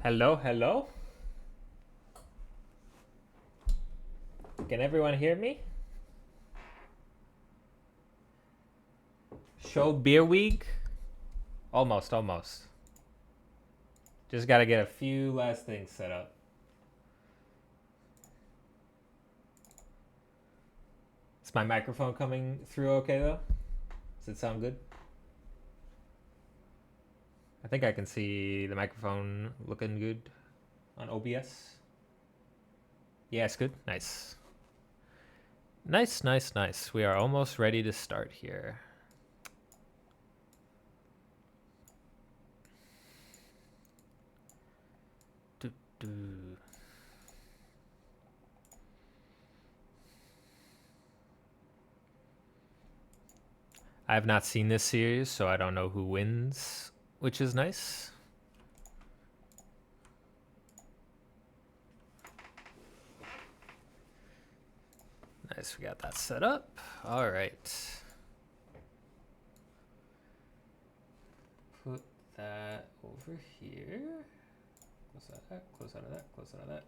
Hello, hello. Can everyone hear me? Show beer week? Almost, almost. Just gotta get a few last things set up. Is my microphone coming through okay though? Does it sound good? I think I can see the microphone looking good on OBS. Yeah, it's good. Nice. Nice, nice, nice. We are almost ready to start here. Do, do. I have not seen this series, so I don't know who wins, which is nice. Nice, we got that set up. All right. Put that over here. Close out of that, close out of that, close out of that.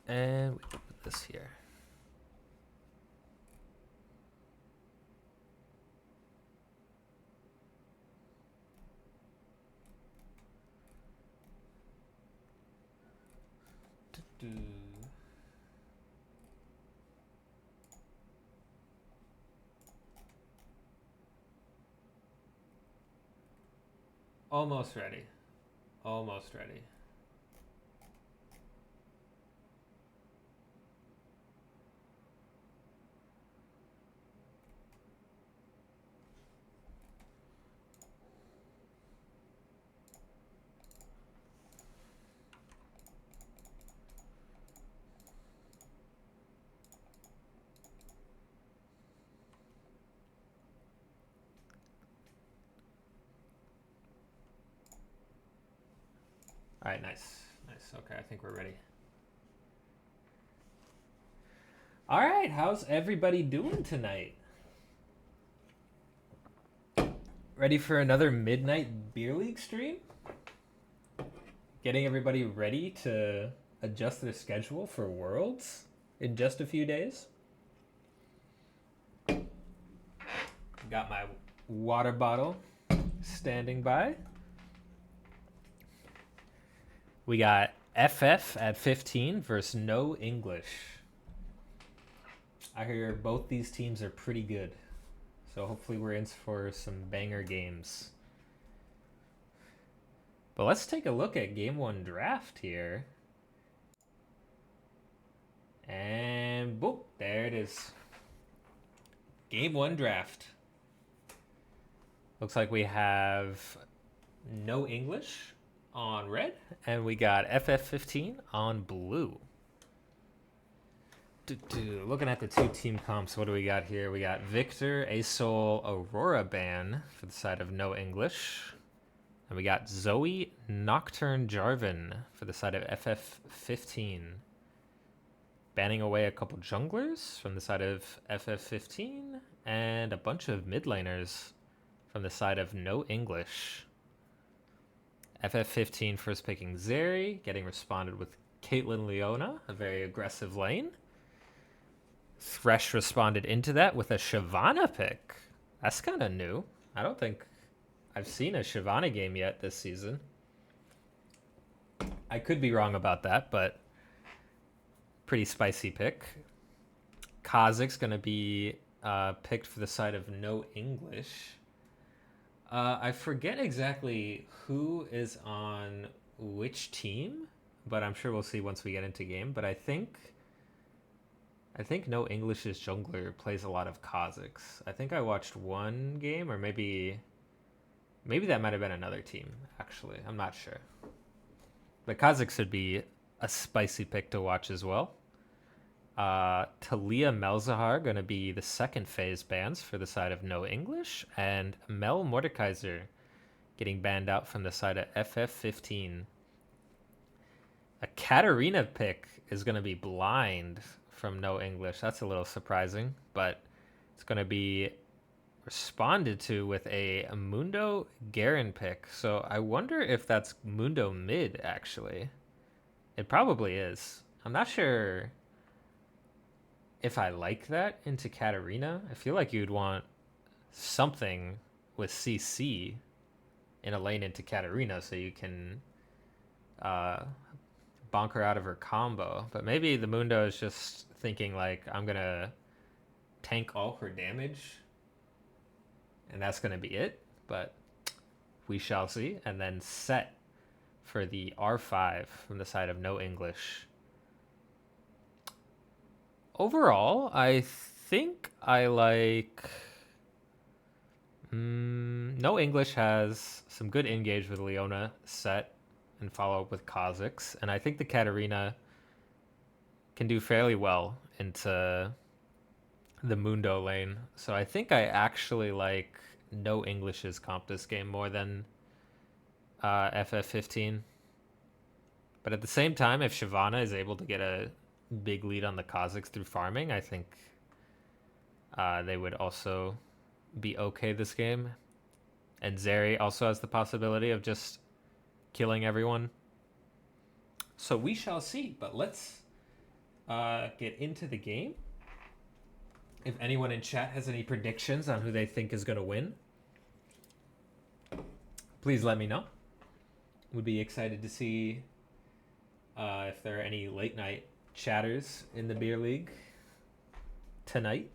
And we put this here. Almost ready. Almost ready. All right, nice. Nice. Okay, I think we're ready. All right, how's everybody doing tonight? Ready for another midnight beer league stream? Getting everybody ready to adjust their schedule for Worlds in just a few days? Got my water bottle standing by. We got FF at 15 versus No English. I hear both these teams are pretty good. So hopefully we're in for some banger games. But let's take a look at game one draft here. And boop, there it is. Game one draft. Looks like we have No English on red, and we got FF15 on blue. Looking at the two team comps, what do we got here? We got Victor, Asol, Aurora Ban for the side of No English. And we got Zoe, Nocturne, Jarvan for the side of FF15. Banning away a couple junglers from the side of FF15, and a bunch of mid laners from the side of No English. FF15 first picking Zeri, getting responded with Caitlyn Leona, a very aggressive lane. Thresh responded into that with a Shyvana pick. That's kind of new. I don't think I've seen a Shyvana game yet this season. I could be wrong about that, but pretty spicy pick. Kha'Zix's going to be picked for the side of No English. I forget exactly who is on which team, but I'm sure we'll see once we get into game. But I think No English's jungler plays a lot of Kha'Zix. I think I watched one game, or maybe that might have been another team, actually. I'm not sure. But Kha'Zix should be a spicy pick to watch as well. Talia Melzahar going to be the second phase bans for the side of No English, and Mel Mordekaiser getting banned out from the side of FF15. A Katarina pick is going to be blind from No English. That's a little surprising, but it's going to be responded to with a Mundo Garen pick. So I wonder if that's Mundo mid, actually. It probably is. I'm not sure if I like that into Katarina. I feel like you'd want something with CC in a lane into Katarina so you can uh, bonk her out of her combo. But maybe the Mundo is just thinking, like, I'm going to tank all her damage and that's going to be it. But we shall see. And then set for the R5 from the side of No English. Overall, I think I like. No English has some good engage with Leona set and follow up with Kha'Zix, and I think the Katarina can do fairly well into the Mundo lane. So I think I actually like No English's comp this game more than FF15. But at the same time, if Shyvana is able to get a big lead on the Kha'Zix through farming, I think they would also be okay this game. And Zeri also has the possibility of just killing everyone. So we shall see. But let's get into the game. If anyone in chat has any predictions on who they think is going to win, please let me know. Would be excited to see if there are any late night chatters in the beer league tonight.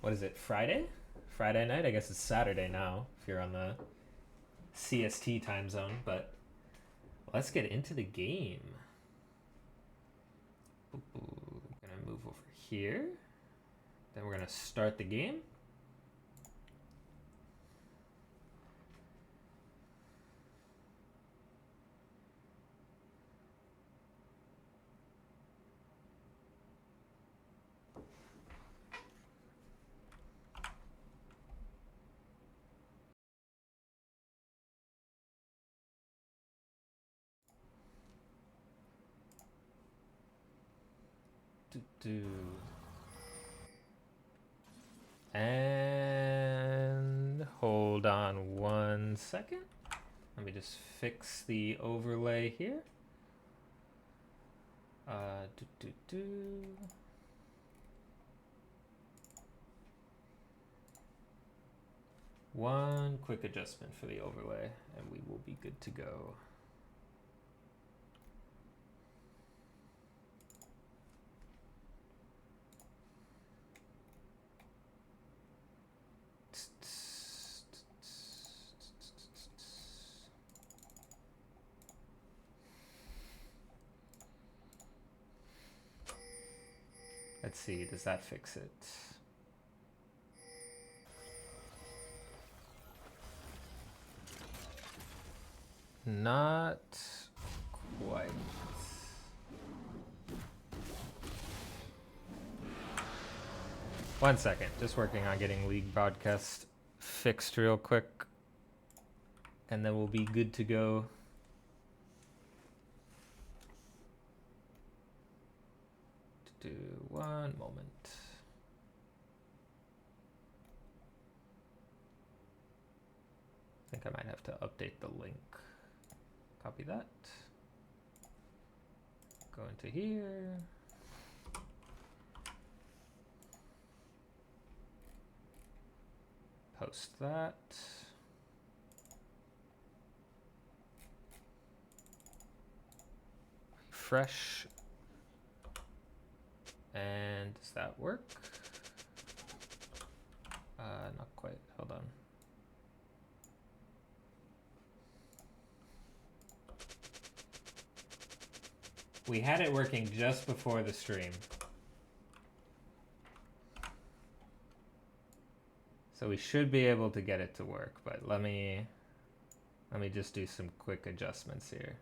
What is it, Friday night? I guess it's Saturday now if you're on the CST time zone. But let's get into the game. We're gonna move over here, then we're gonna start the game. And hold on 1 second. Let me just fix the overlay here. One quick adjustment for the overlay, and we will be good to go. Let's see, does that fix it? Not quite. One second, just working on getting League broadcast fixed real quick, and then we'll be good to go. Do 1 moment. I think I might have to update the link. Copy that. Go into here. Post that. Refresh. And does that work? Not quite. Hold on. We had it working just before the stream. So we should be able to get it to work, but let me just do some quick adjustments here.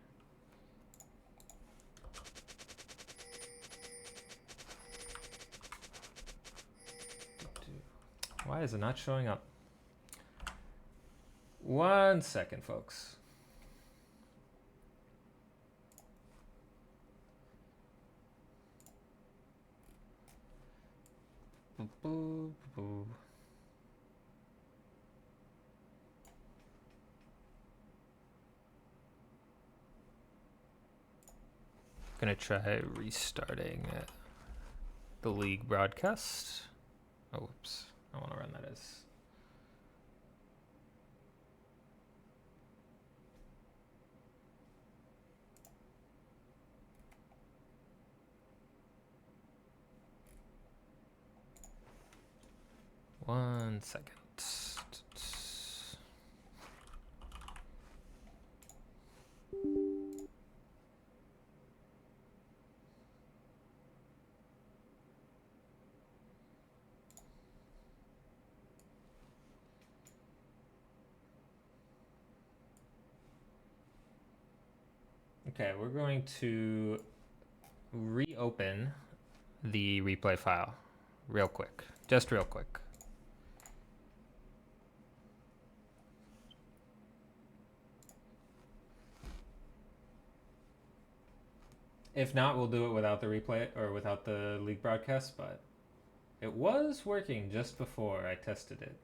Why is it not showing up? 1 second, folks. Gonna try restarting the league broadcast. Oh, whoops. I want to run that as. One second. Okay, we're going to reopen the replay file real quick. Just real quick. If not, we'll do it without the replay or without the league broadcast, but it was working just before I tested it.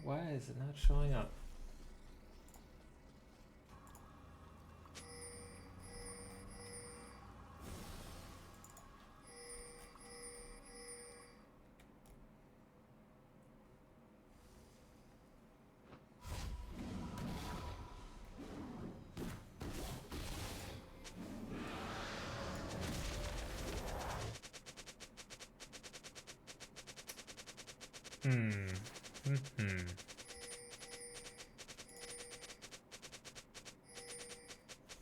Why is it not showing up?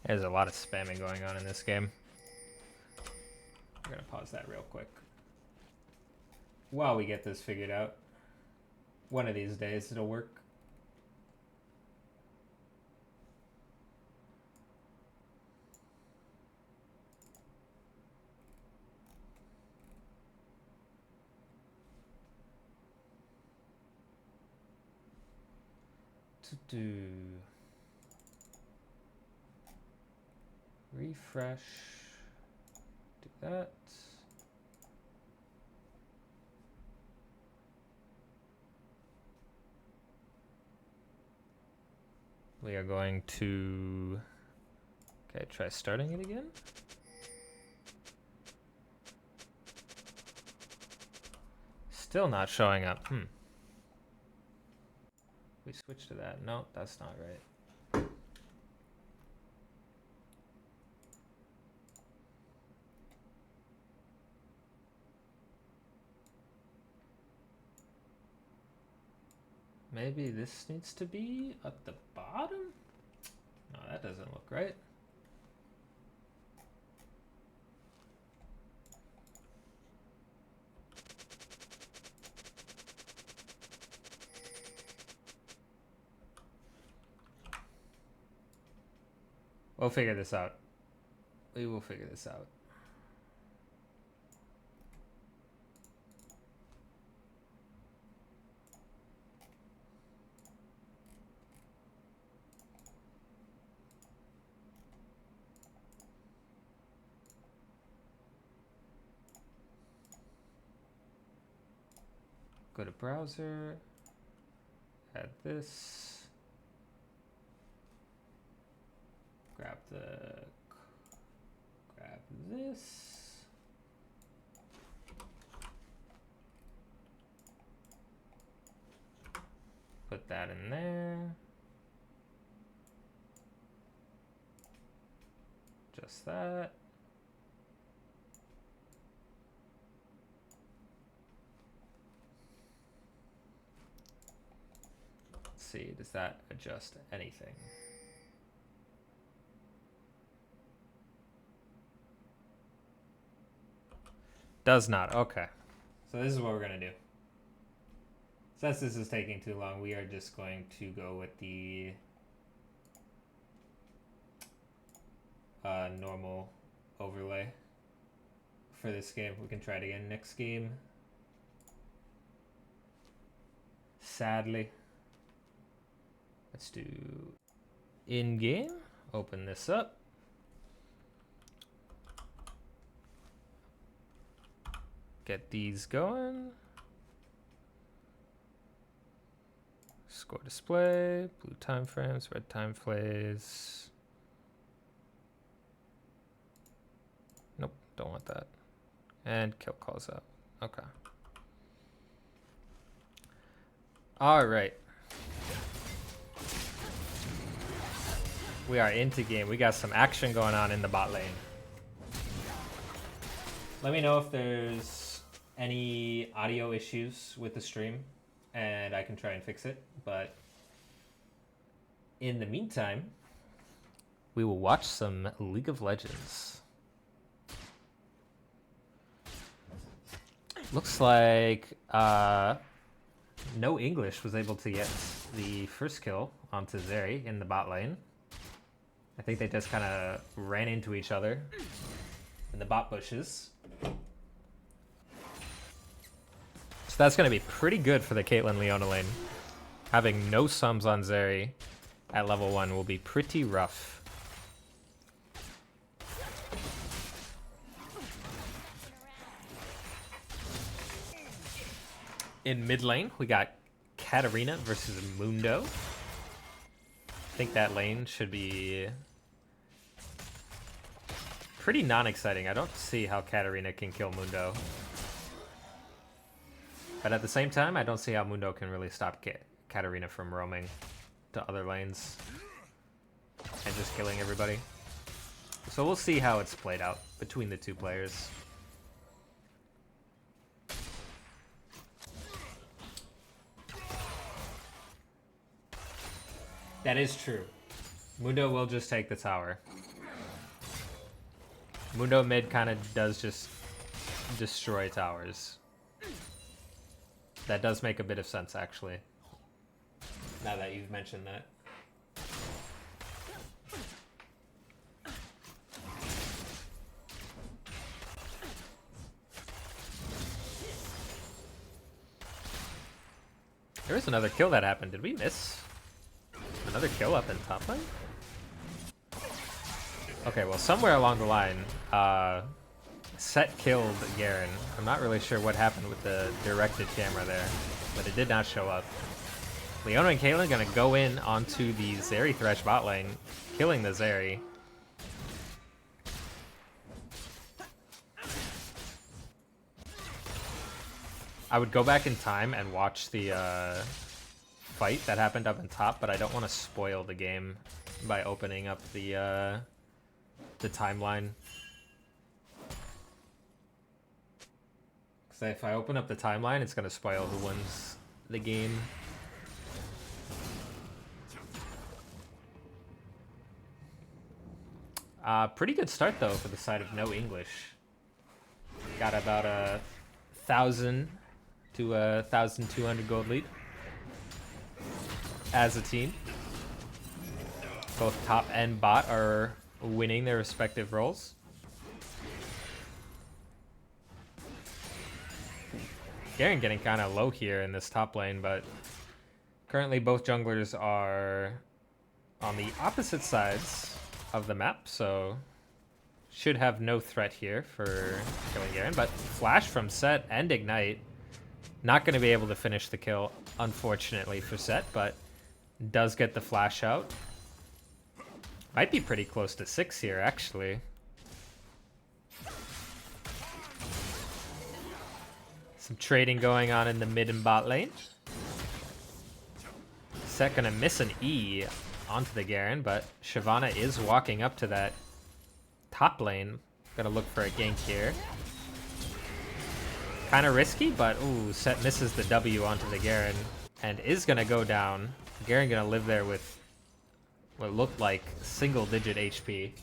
There's a lot of spamming going on in this game. We're gonna pause that real quick while we get this figured out. One of these days it'll work. Refresh. Do that. We are going to try starting it again. Still not showing up. We switch to that. No, that's not right. Maybe this needs to be at the bottom? No, that doesn't look right. We'll figure this out. We will figure this out. Go to browser, add this, grab this, put that in there, just that. See, does that adjust anything? Does not. Okay. So this is what we're going to do. Since this is taking too long, we are just going to go with the normal overlay. for this game. We can try it again next game. Sadly. Let's do in-game. Open this up. Get these going. Score display, blue time frames, red time plays. Nope, don't want that. And kill calls out. Okay. All right. We are into game. We got some action going on in the bot lane. Let me know if there's any audio issues with the stream and I can try and fix it. But in the meantime, we will watch some League of Legends. Looks like No English was able to get the first kill onto Zeri in the bot lane. I think they just kind of ran into each other in the bot bushes. So that's going to be pretty good for the Caitlyn Leona lane. Having no sums on Zeri at level 1 will be pretty rough. In mid lane, we got Katarina versus Mundo. I think that lane should be pretty non-exciting. I don't see how Katarina can kill Mundo. But at the same time, I don't see how Mundo can really stop Katarina from roaming to other lanes and just killing everybody. So we'll see how it's played out between the two players. That is true. Mundo will just take the tower. Mundo mid kind of does just destroy towers. That does make a bit of sense, actually. Now that you've mentioned that. There was another kill that happened. Did we miss? Another kill up in top lane? Okay, well, somewhere along the line, Set killed Garen. I'm not really sure what happened with the directed camera there, but it did not show up. Leona and Caitlyn gonna go in onto the Zeri Thresh bot lane, killing the Zeri. I would go back in time and watch the fight that happened up in top, but I don't want to spoil the game by opening up the timeline. Because if I open up the timeline, it's going to spoil who wins the game. Pretty good start, though, for the side of No English. Got about 1,000 to 1,200 gold lead as a team. Both top and bot are winning their respective roles. Garen getting kind of low here in this top lane, but currently both junglers are on the opposite sides of the map, so should have no threat here for killing Garen. But flash from Set and Ignite, not going to be able to finish the kill, unfortunately, for Set, but does get the flash out. Might be pretty close to 6 here, actually. Some trading going on in the mid and bot lane. Set gonna miss an E onto the Garen, but Shyvana is walking up to that top lane. Gonna look for a gank here. Kind of risky, but ooh, Set misses the W onto the Garen and is gonna go down. Garen gonna live there with what looked like single-digit HP.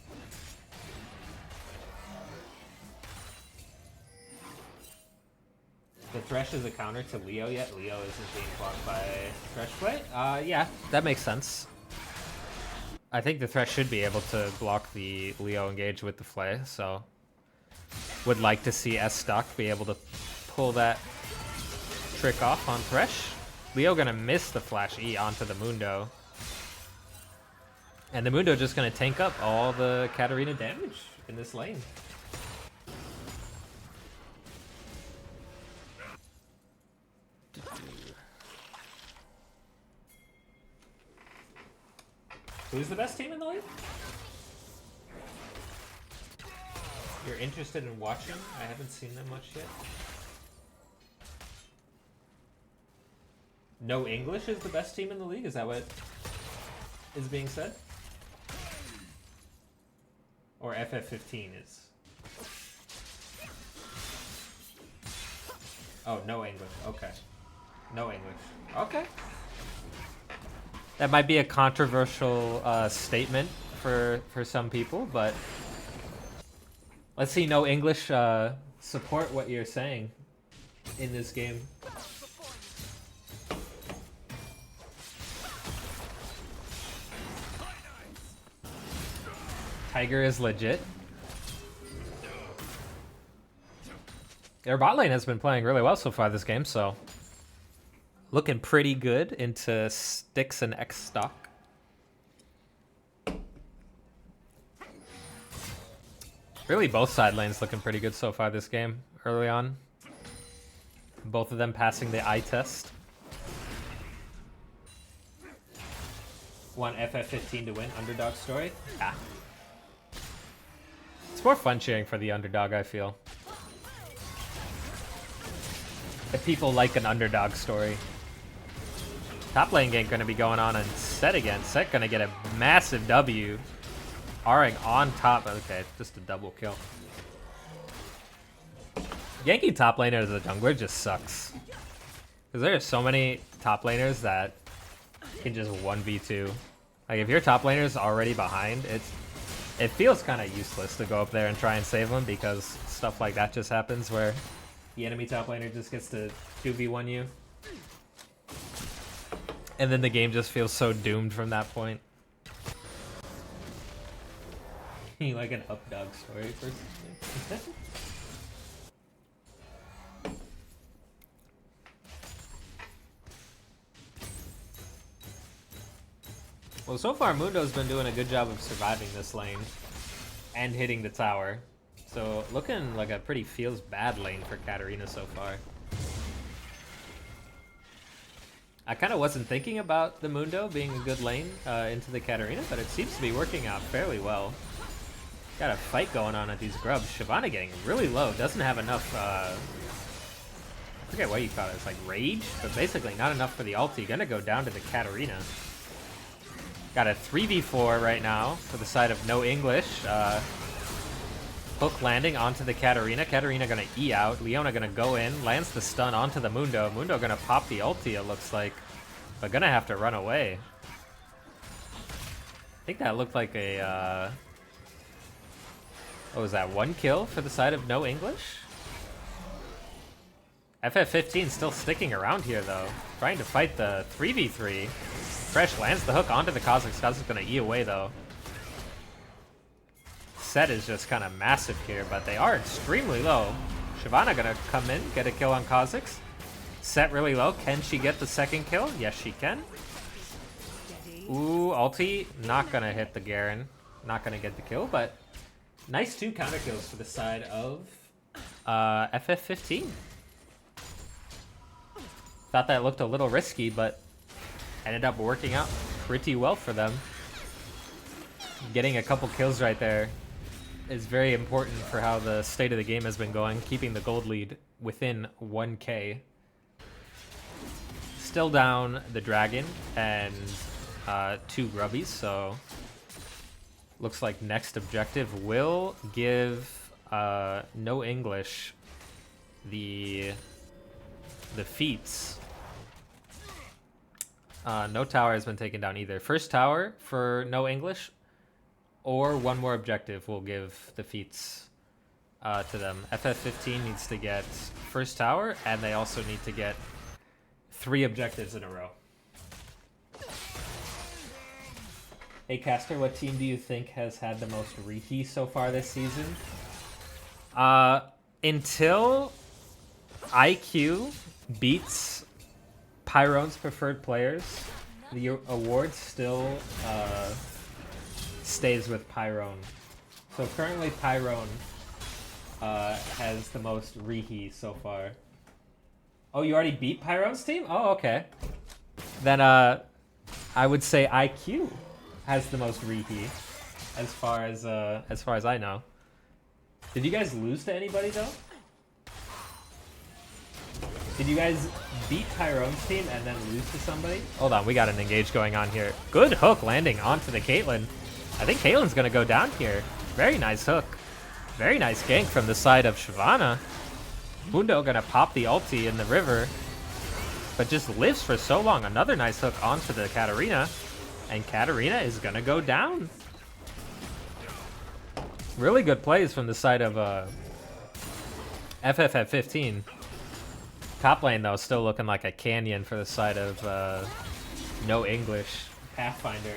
The Thresh is a counter to Leo yet? Leo isn't being blocked by Thresh play? Yeah, that makes sense. I think the Thresh should be able to block the Leo engage with the Flay, so would like to see S stock be able to pull that trick off on Thresh. Leo gonna miss the flash E onto the Mundo. And the Mundo just gonna tank up all the Katarina damage in this lane. Who's the best team in the league? You're interested in watching? I haven't seen them much yet. No English is the best team in the league? Is that what is being said? Or FF15 is? Oh, no English. Okay. No English. Okay. That might be a controversial statement for some people, but let's see no English support what you're saying in this game. Tiger is legit. Their bot lane has been playing really well so far this game, so looking pretty good into Styx and X stock. Really, both side lanes looking pretty good so far this game, early on. Both of them passing the eye test. Want FF15 to win, underdog story? Ah. It's more fun cheering for the underdog, I feel. If people like an underdog story. Top lane gank gonna be going on and Set again. Set gonna get a massive W. Aring on top. Okay, just a double kill. Ganking top laner as a jungler just sucks. Because there are so many top laners that can just 1v2. Like if your top laner is already behind, it feels kind of useless to go up there and try and save them because stuff like that just happens where the enemy top laner just gets to 2v1 you. And then the game just feels so doomed from that point. You like an up-dog story person? Well, so far Mundo's been doing a good job of surviving this lane and hitting the tower. So looking like a pretty feels bad lane for Katarina so far. I kind of wasn't thinking about the Mundo being a good lane into the Katarina, but it seems to be working out fairly well. Got a fight going on at these grubs. Shyvana getting really low. Doesn't have enough, I forget what you call it. It's like rage, but basically not enough for the ulti. Gonna go down to the Katarina. Got a 3v4 right now for the side of No English. Hook landing onto the Katarina. Katarina gonna E out. Leona gonna go in. Lands the stun onto the Mundo. Mundo gonna pop the ulti, it looks like. But gonna have to run away. I think that looked like a, what was that, 1 kill for the side of No English? FF15 still sticking around here, though. Trying to fight the 3v3. Fresh lands the hook onto the Kha'Zix. Kha'Zix gonna E away, though. Set is just kind of massive here, but they are extremely low. Shyvana gonna come in, get a kill on Kha'Zix. Set really low. Can she get the second kill? Yes, she can. Ooh, ulti. Not gonna hit the Garen. Not gonna get the kill, but nice 2 counter kills for the side of FF15. Thought that looked a little risky, but ended up working out pretty well for them. Getting a couple kills right there is very important for how the state of the game has been going, keeping the gold lead within 1k. Still down the dragon and 2 grubbies, so looks like next objective will give No English the feats. No tower has been taken down either. First tower for No English, or 1 more objective will give the feats to them. FF15 needs to get first tower, and they also need to get 3 objectives in a row. Hey Caster, what team do you think has had the most reheat so far this season? Until IQ beats Pyrone's preferred players, the award still stays with Pyrone. So currently Pyrone has the most Rihi so far. Oh, you already beat Pyrone's team? Oh, okay. Then I would say IQ has the most Rihi, as far as I know. Did you guys lose to anybody though? Did you guys beat Pyrone's team and then lose to somebody? Hold on, we got an engage going on here. Good hook landing onto the Caitlyn. I think Caitlyn's gonna go down here. Very nice hook. Very nice gank from the side of Shyvana. Mundo gonna pop the ulti in the river, but just lives for so long. Another nice hook onto the Katarina, and Katarina is gonna go down. Really good plays from the side of FF15. Top lane though, still looking like a canyon for the side of No English. Pathfinder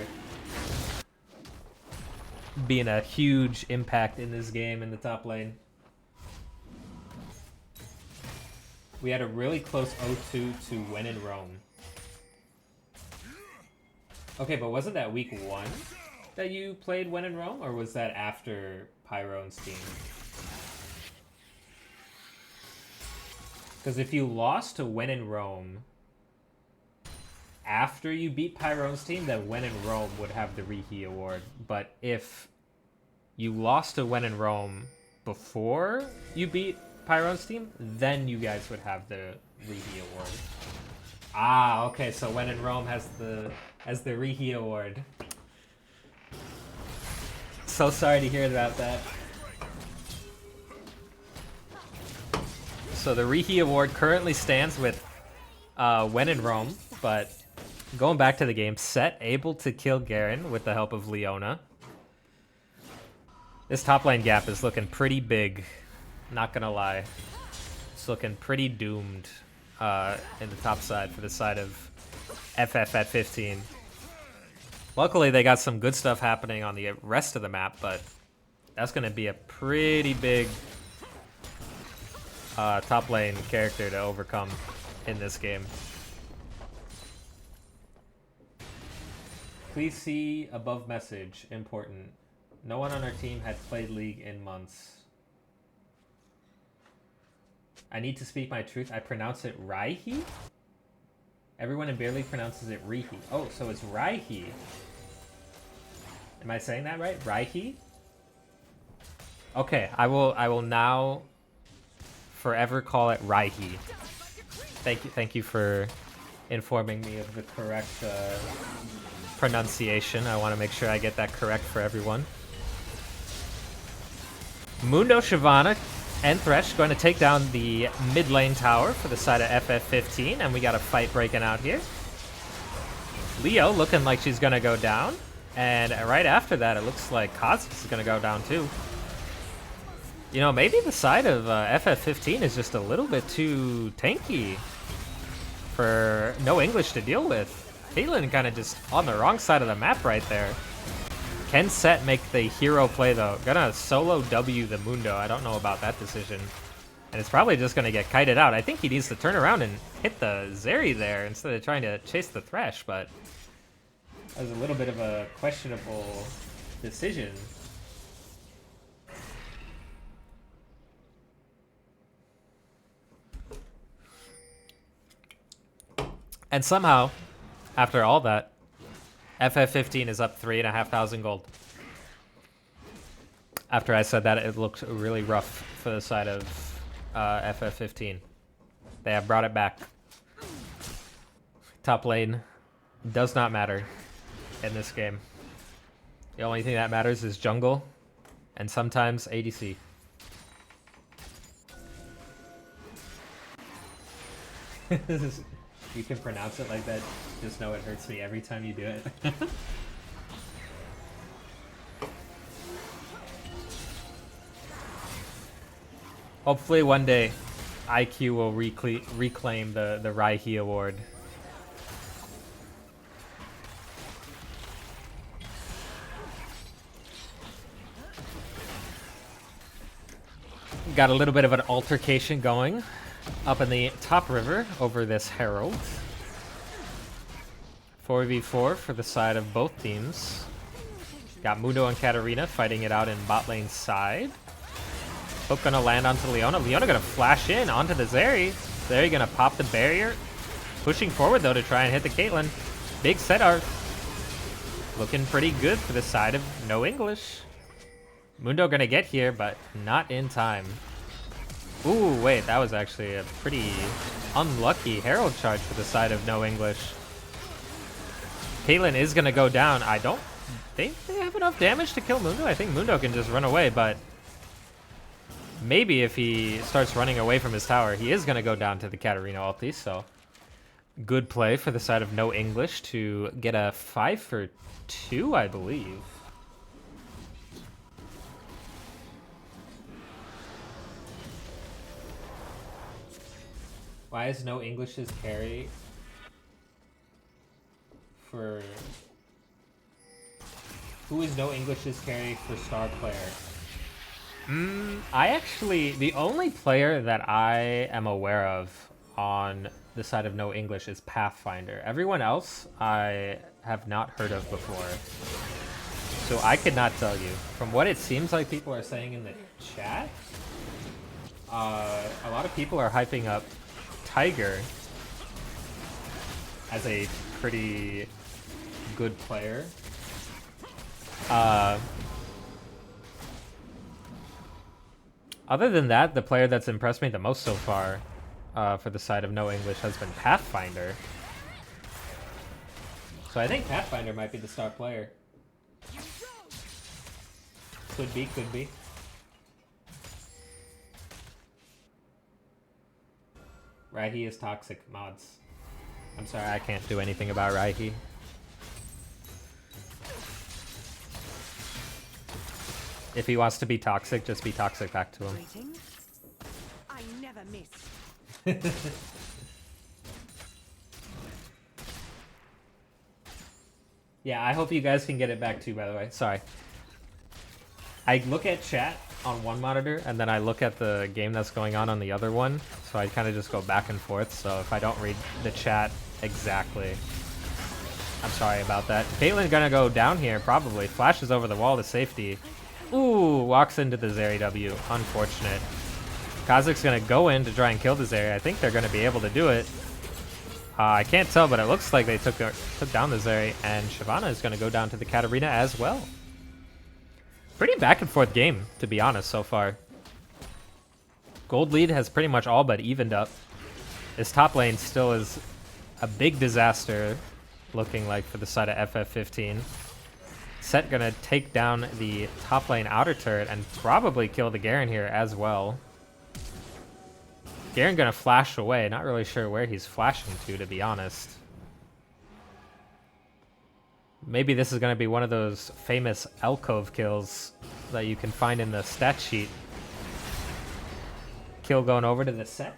being a huge impact in this game in the top lane. We had a really close 0-2 to win in Rome. Okay, but wasn't that week 1 that you played When in Rome, or was that after Pyrone's team? Because if you lost to When in Rome after you beat Pyrone's team, then When in Rome would have the Rihi award. But if you lost to When in Rome before you beat Pyrone's team, then you guys would have the Rihi award. Ah, okay, so When in Rome has the Rihi award. So sorry to hear about that. So the Rihi award currently stands with When in Rome, but going back to the game, Set able to kill Garen with the help of Leona. This top lane gap is looking pretty big, not gonna lie. It's looking pretty doomed in the top side for the side of FF at 15. Luckily, they got some good stuff happening on the rest of the map, but that's gonna be a pretty big top lane character to overcome in this game. Please see above message. Important. No one on our team had played League in months. I need to speak my truth. I pronounce it Raihi? Everyone in Bear League pronounces it Rihi. Oh, so it's Raihi. Am I saying that right? Raihi? Okay, I will now forever call it Raihi. Thank you for informing me of the correct pronunciation. I want to make sure I get that correct for everyone. Mundo, Shyvana, and Thresh going to take down the mid lane tower for the side of FF15, and we got a fight breaking out here. Leo looking like she's going to go down, and right after that, it looks like Cosmos is going to go down too. You know, maybe the side of FF15 is just a little bit too tanky for No English to deal with. Caitlyn kind of just on the wrong side of the map right there. Can Set make the hero play though? Gonna solo W the Mundo. I don't know about that decision. And it's probably just gonna get kited out. I think he needs to turn around and hit the Zeri there instead of trying to chase the Thresh, but that was a little bit of a questionable decision. And somehow, after all that, FF15 is up 3,500 gold. After I said that, it looked really rough for the side of FF15. They have brought it back. Top lane does not matter in this game. The only thing that matters is jungle and sometimes ADC. You can pronounce it like that. Just know it hurts me every time you do it. Hopefully one day IQ will reclaim the Raihi award. Got a little bit of an altercation going up in the top river over this Herald. 4v4 for the side of both teams. Got Mundo and Katarina fighting it out in bot lane side. Hook gonna land onto Leona. Leona gonna flash in onto the Zeri. Zeri gonna pop the barrier. Pushing forward though to try and hit the Caitlyn. Big set art. Looking pretty good for the side of No English. Mundo gonna get here, but not in time. Ooh, wait, that was actually a pretty unlucky Herald charge for the side of No English. Caitlyn is gonna go down. I don't think they have enough damage to kill Mundo. I think Mundo can just run away, but maybe if he starts running away from his tower, he is gonna go down to the Katarina ulti, so good play for the side of No English to get a 5 for 2, I believe. Why is No English's carry for... Who is No English's carry for star player? I actually... The only player that I am aware of on the side of No English is Pathfinder. Everyone else I have not heard of before. So I could not tell you. From what it seems like people are saying in the chat, a lot of people are hyping up Tiger as a pretty good player. Other than that, the player that's impressed me the most so far for the side of No English has been Pathfinder. So I think Pathfinder might be the star player. Could be, could be. Raihi is toxic mods. I'm sorry, I can't do anything about Raihi. If he wants to be toxic, just be toxic back to him. I never miss. Yeah, I hope you guys can get it back too, by the way. Sorry. I look at chat on one monitor, and then I look at the game that's going on the other one, so I kind of just go back and forth, so if I don't read the chat exactly, I'm sorry about that. Caitlyn's gonna go down here, probably. Flashes over the wall to safety. Ooh, walks into the Zeri W. Unfortunate. Kha'Zix's gonna go in to try and kill the Zeri. I think they're gonna be able to do it. I can't tell, but it looks like they took down the Zeri, and Shyvana is gonna go down to the Katarina as well. Pretty back and forth game, to be honest, so far. Gold lead has pretty much all but evened up. This top lane still is a big disaster, looking like, for the side of FF15. Set gonna take down the top lane outer turret and probably kill the Garen here as well. Garen gonna flash away, not really sure where he's flashing to be honest. Maybe this is going to be one of those famous alcove kills that you can find in the stat sheet. Kill going over to the set.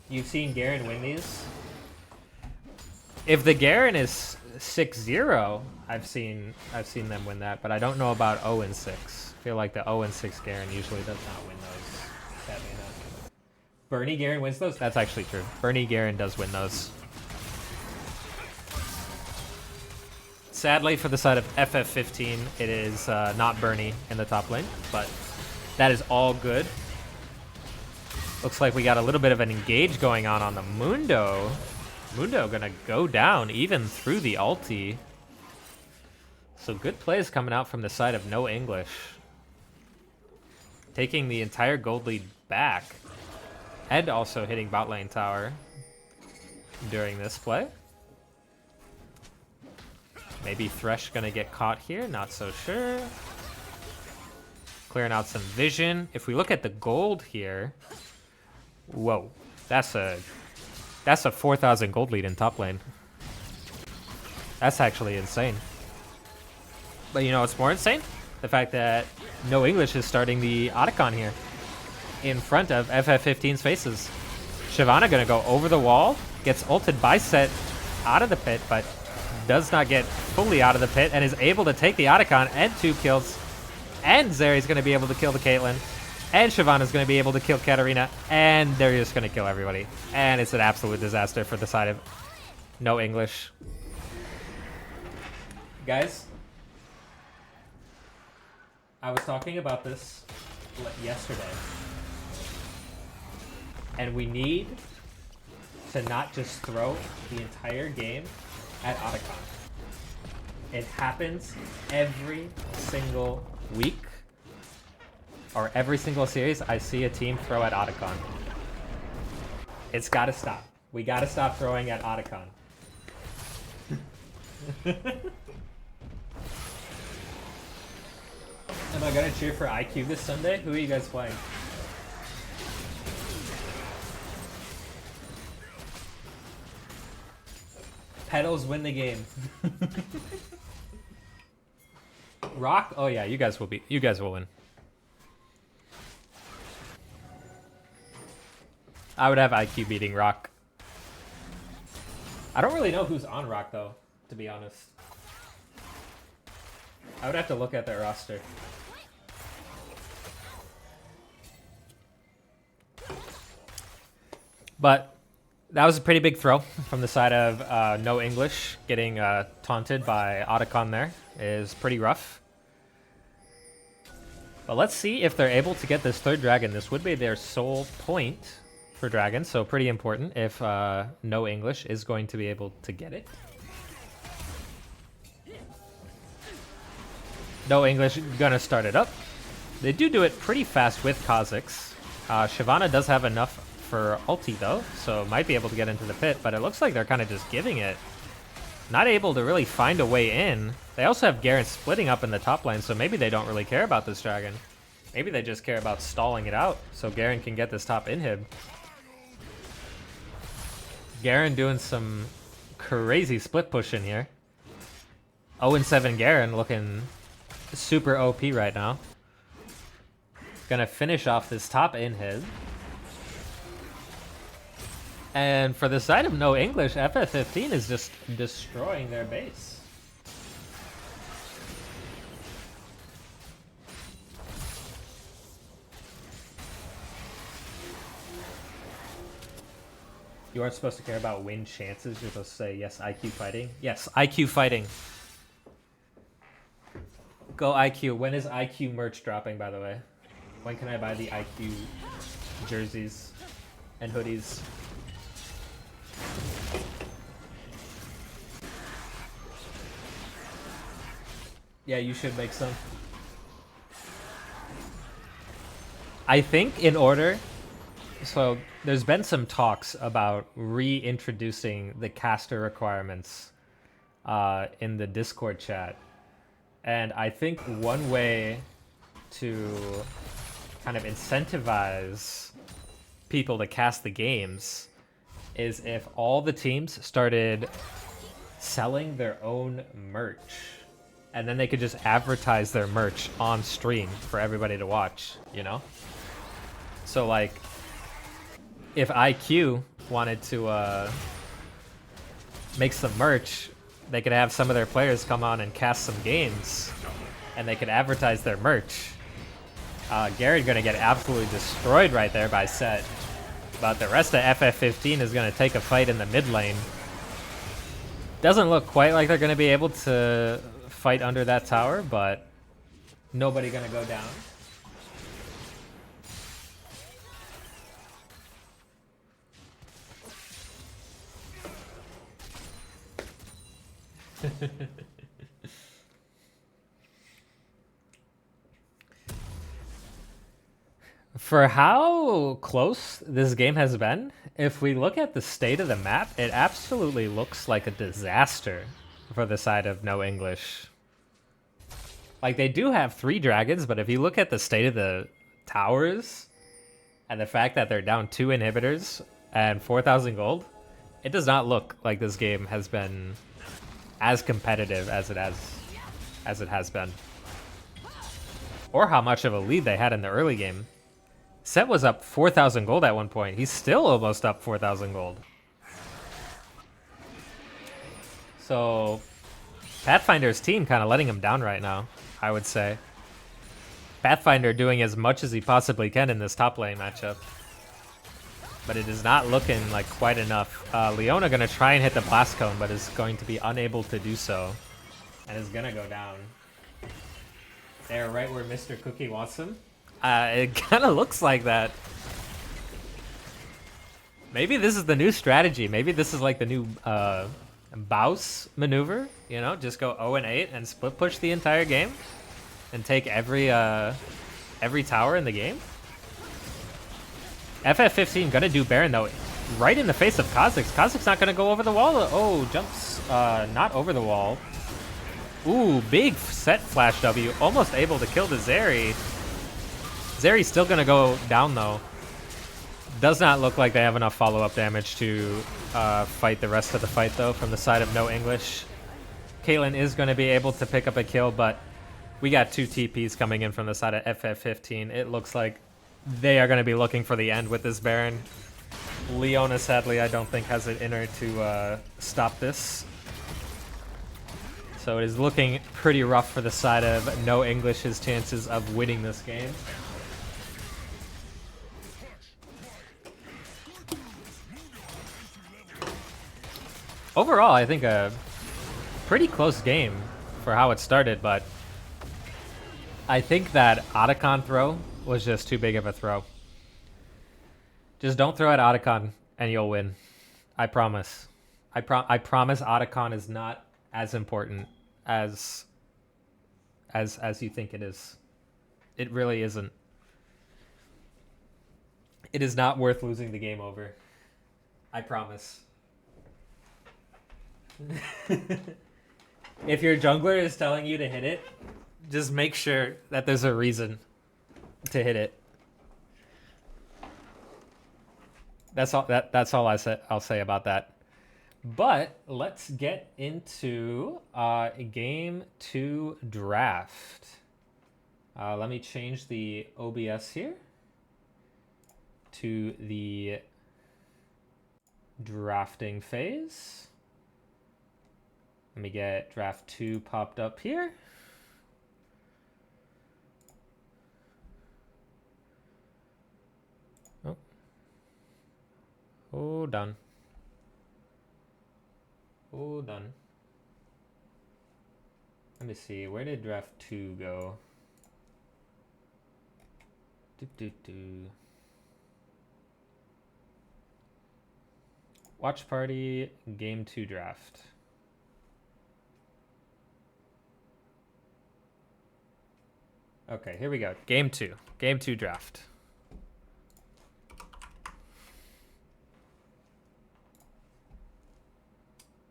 You've seen Garen win these. If the Garen is 6-0, I've seen them win that, but I don't know about 0-6. I feel like the 0-6 Garen usually does not win those. Sadly enough. Bernie Garen wins those? That's actually true. Bernie Garen does win those. Sadly, for the side of FF15, it is not Bernie in the top lane, but that is all good. Looks like we got a little bit of an engage going on the Mundo. Mundo gonna go down even through the ulti. So good plays coming out from the side of No English. Taking the entire gold lead back. And also hitting bot lane tower during this play. Maybe Thresh gonna get caught here, not so sure. Clearing out some vision. If we look at the gold here, whoa, that's a 4,000 gold lead in top lane. That's actually insane. But you know what's more insane? The fact that No English is starting the Otacon here in front of FF15's faces. Shyvana gonna go over the wall, gets ulted by Set out of the pit, but does not get fully out of the pit and is able to take the Otacon and 2 kills. And Zeri's going to be able to kill the Caitlyn. And Shyvana's going to be able to kill Katarina. And they're just going to kill everybody. And it's an absolute disaster for the side of No English. Guys, I was talking about this yesterday. And we need to not just throw the entire game at Otacon. It happens every single week. Or every single series, I see a team throw at Otacon. It's gotta stop. We gotta stop throwing at Otacon. Am I gonna cheer for IQ this Sunday? Who are you guys playing? Pedals win the game. Rock? Oh yeah, you guys will win. I would have IQ beating Rock. I don't really know who's on Rock though, to be honest. I would have to look at their roster. But that was a pretty big throw from the side of No English. Getting taunted by Otacon there is pretty rough. But let's see if they're able to get this third dragon. This would be their sole point for dragon, so pretty important if No English is going to be able to get it. No English gonna start it up. They do it pretty fast with Kha'Zix. Shyvana does have enough for ulti though, so might be able to get into the pit, but it looks like they're kind of just giving it. Not able to really find a way in. They also have Garen splitting up in the top lane, so maybe they don't really care about this dragon. Maybe they just care about stalling it out so Garen can get this top inhib. Garen doing some crazy split push in here. 0-7 Garen looking super OP right now. Gonna finish off this top inhib. And for the side of No English, FF15 is just destroying their base. You aren't supposed to care about win chances. You're supposed to say, yes, IQ fighting. Yes, IQ fighting. Go IQ. When is IQ merch dropping, by the way? When can I buy the IQ jerseys and hoodies? Yeah, you should make some. I think in order... So there's been some talks about reintroducing the caster requirements in the Discord chat. And I think one way to kind of incentivize people to cast the games is if all the teams started selling their own merch. And then they could just advertise their merch on stream for everybody to watch, you know? So like, if IQ wanted to make some merch, they could have some of their players come on and cast some games, and they could advertise their merch. Gary's gonna get absolutely destroyed right there by Set, but the rest of FF15 is gonna take a fight in the mid lane. Doesn't look quite like they're gonna be able to fight under that tower, but nobody gonna go down. For how close this game has been, if we look at the state of the map, it absolutely looks like a disaster for the side of No English. Like, they do have 3 dragons, but if you look at the state of the towers and the fact that they're down 2 inhibitors and 4,000 gold, it does not look like this game has been as competitive as it has been. Or how much of a lead they had in the early game. Set was up 4,000 gold at one point. He's still almost up 4,000 gold. So Pathfinder's team kind of letting him down right now, I would say. Pathfinder doing as much as he possibly can in this top lane matchup. But it is not looking like quite enough. Leona gonna try and hit the blast cone, but is going to be unable to do so. And is gonna go down. There, right where Mr. Cookie wants him. It kind of looks like that. Maybe this is the new strategy. Maybe this is like the new Baus maneuver. You know, just go 0-8 and split push the entire game. And take every tower in the game. FF15 gonna do Baron though, right in the face of Kha'Zix. Kha'Zix not gonna go over the wall. Oh, jumps not over the wall. Ooh, big set flash W, almost able to kill the Zeri. Zeri's still gonna go down though. Does not look like they have enough follow-up damage to fight the rest of the fight though from the side of No English. Caitlyn is gonna be able to pick up a kill, but we got 2 TPs coming in from the side of FF15. It looks like they are going to be looking for the end with this Baron. Leona, sadly, I don't think has it in her to stop this. So it is looking pretty rough for the side of No English's chances of winning this game. Overall, I think a pretty close game for how it started, but I think that Otacon throw was just too big of a throw. Just don't throw at Otacon and you'll win. I promise. I promise Otacon is not as important as you think it is. It really isn't. It is not worth losing the game over. I promise. If your jungler is telling you to hit it, just make sure that there's a reason to hit it. That's all. That's all I'll say about that. But let's get into game 2 draft. Let me change the OBS here to the drafting phase. Let me get draft 2 popped up here. Oh, done. Oh, done. Let me see. Where did draft 2 go? Watch party, game 2 draft. Okay, here we go. Game 2. Game 2 draft.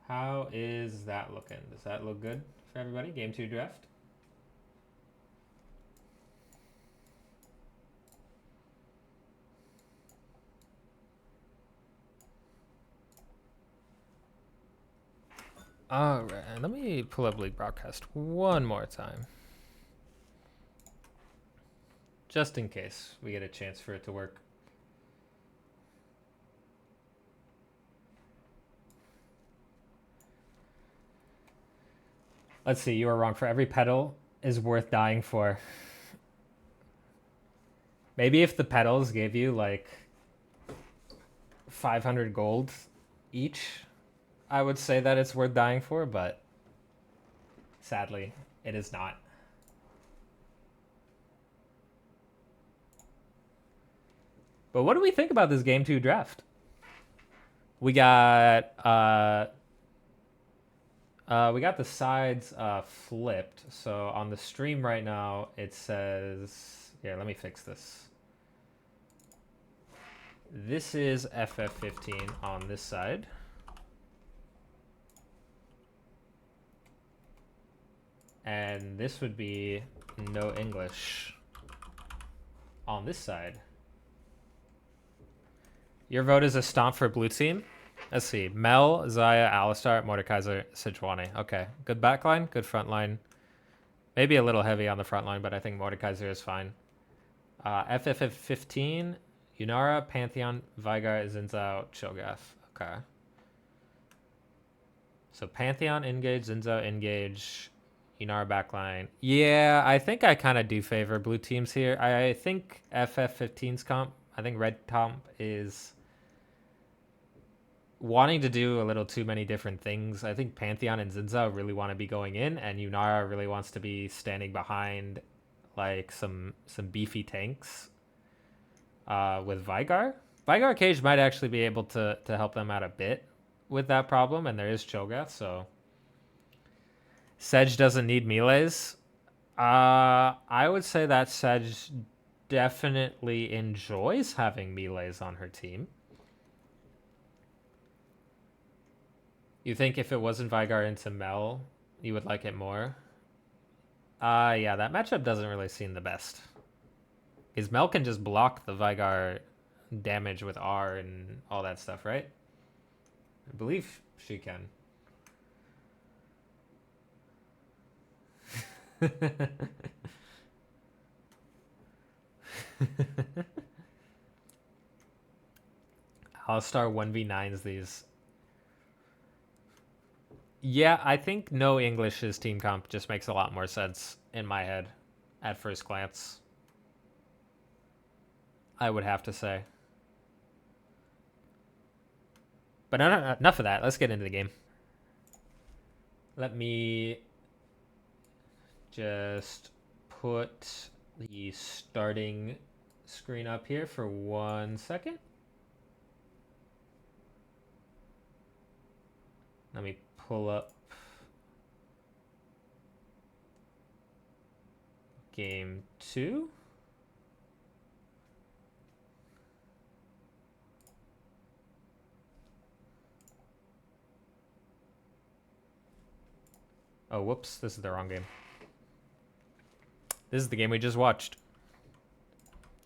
How is that looking? Does that look good for everybody? Game 2 draft? All right, let me pull up League Broadcast one more time. Just in case we get a chance for it to work. Let's see, you are wrong. For every petal is worth dying for. Maybe if the petals gave you like 500 gold each, I would say that it's worth dying for, but sadly, it is not. But what do we think about this game 2 draft? We got the sides flipped. So on the stream right now, it says, here, let me fix this. This is FF15 on this side. And this would be No English on this side. Your vote is a stomp for blue team. Let's see. Mel, Zaya, Alistar, Mordekaiser, Sejuani. Okay. Good backline, good front line. Maybe a little heavy on the front line, but I think Mordekaiser is fine. FF15, Yunara, Pantheon, Veigar, Zinzao, Cho'Gath. Okay. So Pantheon engage, Zinzao engage, Inara backline. Yeah, I think I kind of do favor blue teams here. I think FF15's comp, I think red comp is wanting to do a little too many different things. I think Pantheon and Zinza really want to be going in, and Yunara really wants to be standing behind like some beefy tanks with Vygar. Vygar Cage might actually be able to help them out a bit with that problem, and there is Cho'Gath, so Sedge doesn't need melees. I would say that Sedge definitely enjoys having melees on her team. You think if it wasn't Vygar into Mel, you would like it more? Yeah, that matchup doesn't really seem the best. Because Mel can just block the Vygar damage with R and all that stuff, right? I believe she can. All-Star 1v9s these. Yeah, I think no English's team comp just makes a lot more sense in my head at first glance. I would have to say. But enough of that. Let's get into the game. Let me just put the starting screen up here for 1 second. Let me pull up game 2. Oh, whoops. This is the wrong game. This is the game we just watched.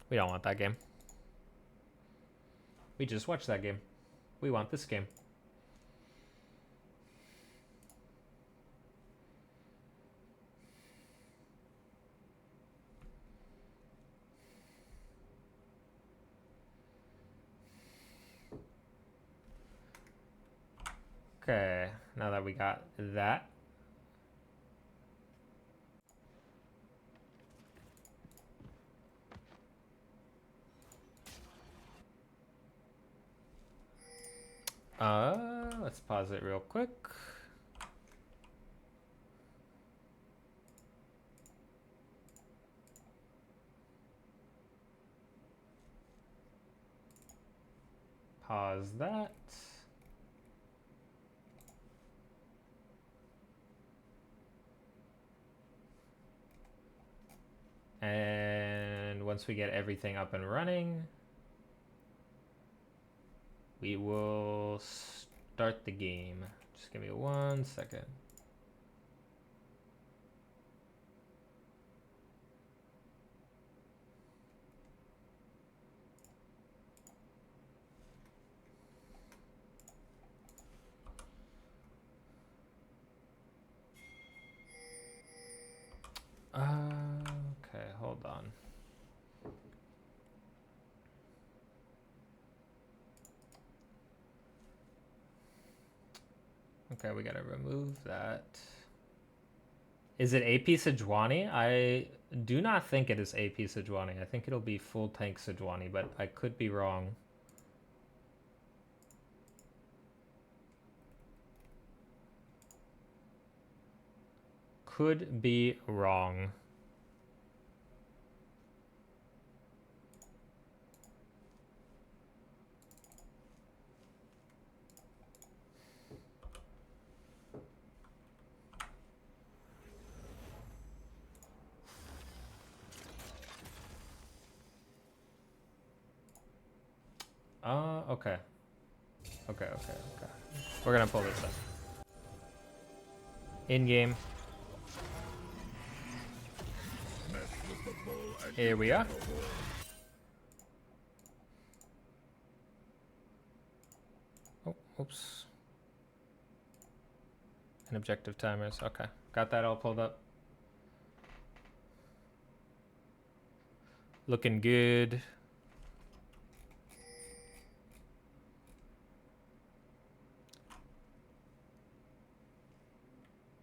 We don't want that game. We just watched that game. We want this game. Okay, now that we got that. Let's pause it real quick. Pause that. And once we get everything up and running, we will start the game. Just give me 1 second. Okay, hold on. Okay, we gotta remove that. Is it AP Sejuani? I do not think it is AP Sejuani. I think it'll be full tank Sejuani, but I could be wrong. Could be wrong. Okay. Okay. We're gonna pull this up. In game. Here we are. Oh, oops. And objective timers. Okay. Got that all pulled up. Looking good.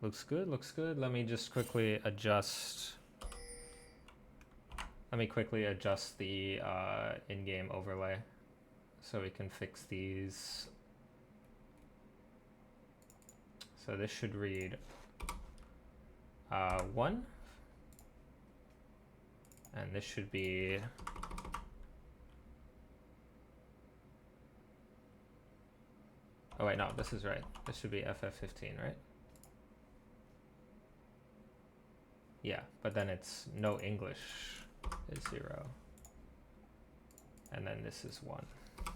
Looks good, looks good. Let me just quickly adjust. Let me quickly adjust the in-game overlay so we can fix these. So this should read 1. And this should be oh wait, no, this is right. This should be FF15, right? Yeah, but then it's no English is 0. And then this is 1. I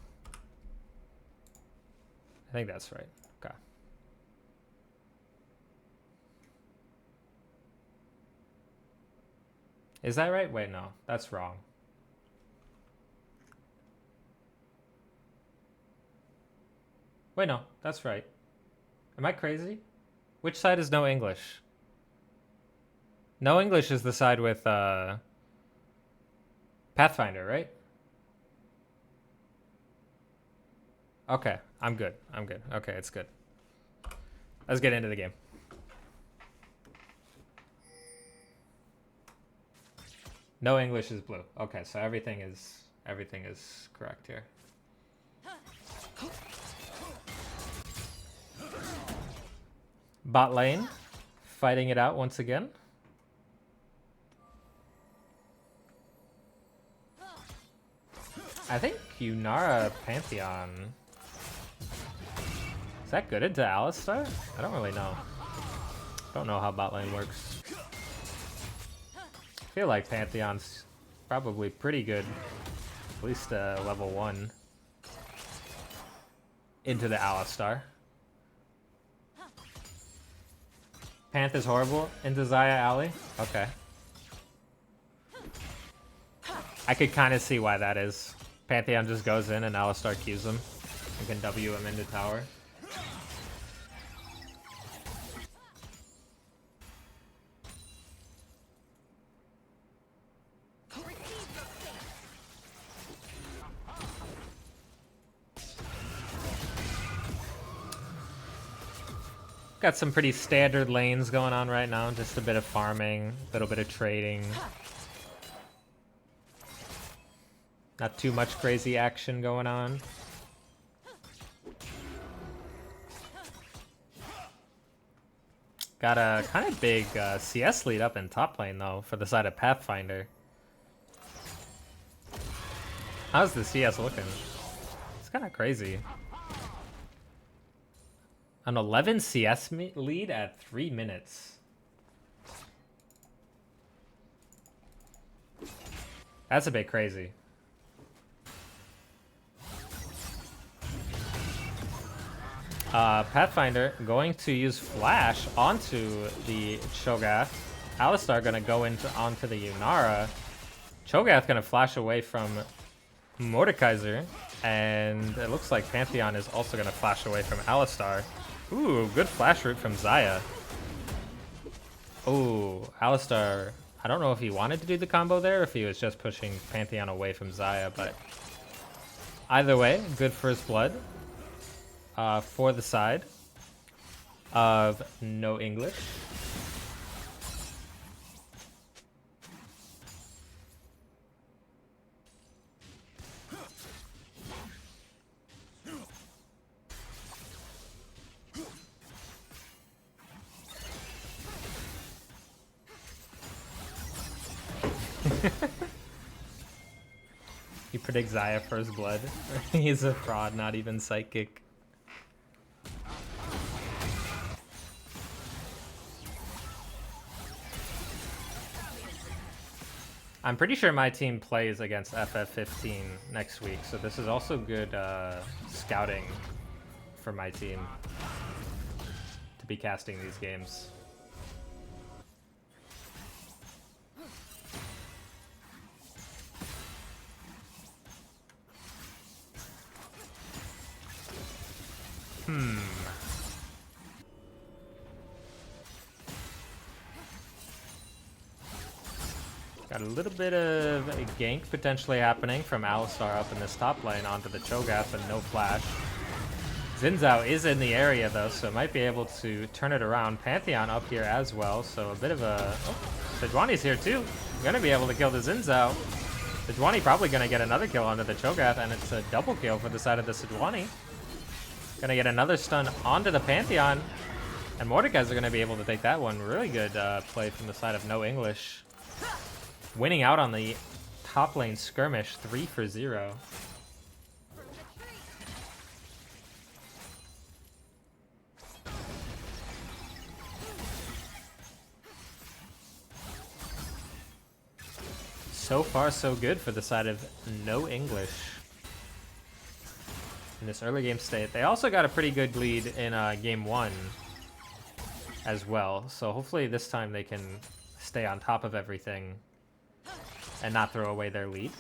think that's right. Okay. Is that right? Wait, no, that's wrong. Wait, no, that's right. Am I crazy? Which side is no English? No English is the side with Pathfinder, right? Okay, I'm good. I'm good. Okay, it's good. Let's get into the game. No English is blue. Okay, so everything is correct here. Bot lane, fighting it out once again. I think Yunara Pantheon. Is that good into Alistar? I don't really know. Don't know how bot lane works. I feel like Pantheon's probably pretty good. At least level 1. Into the Alistar. Panth is horrible into Xayah Alley? Okay. I could kind of see why that is. Pantheon just goes in and Alistar Qs him and can W him into tower. Got some pretty standard lanes going on right now. Just a bit of farming, a little bit of trading. Not too much crazy action going on. Got a kind of big CS lead up in top lane though for the side of Pathfinder. How's the CS looking? It's kind of crazy. An 11 CS lead at 3 minutes. That's a bit crazy. Pathfinder going to use Flash onto the Cho'Gath. Alistar gonna go onto the Yunara. Cho'Gath gonna flash away from Mordekaiser. And it looks like Pantheon is also gonna flash away from Alistar. Ooh, good flash route from Xayah. Ooh, Alistar. I don't know if he wanted to do the combo there or if he was just pushing Pantheon away from Xayah, but either way, good first blood for the side of no English. You predict Xayah first blood. He's a fraud, not even psychic. I'm pretty sure my team plays against FF15 next week, so this is also good scouting for my team to be casting these games. Got a little bit of a gank potentially happening from Alistar up in this top lane onto the Cho'Gath and no flash. Xin Zhao is in the area though, so might be able to turn it around. Pantheon up here as well, so a bit of a... Oh, Sejuani's here too. Gonna be able to kill the Xin Zhao. Sejuani probably gonna get another kill onto the Cho'Gath, and it's a double kill for the side of the Sejuani. Gonna get another stun onto the Pantheon. And Mordekaiser are gonna be able to take that one. Really good play from the side of No English. Winning out on the top lane skirmish, 3-0. So far, so good for the side of No English in this early game state. They also got a pretty good lead in game 1 as well. So hopefully this time they can stay on top of everything and not throw away their lead.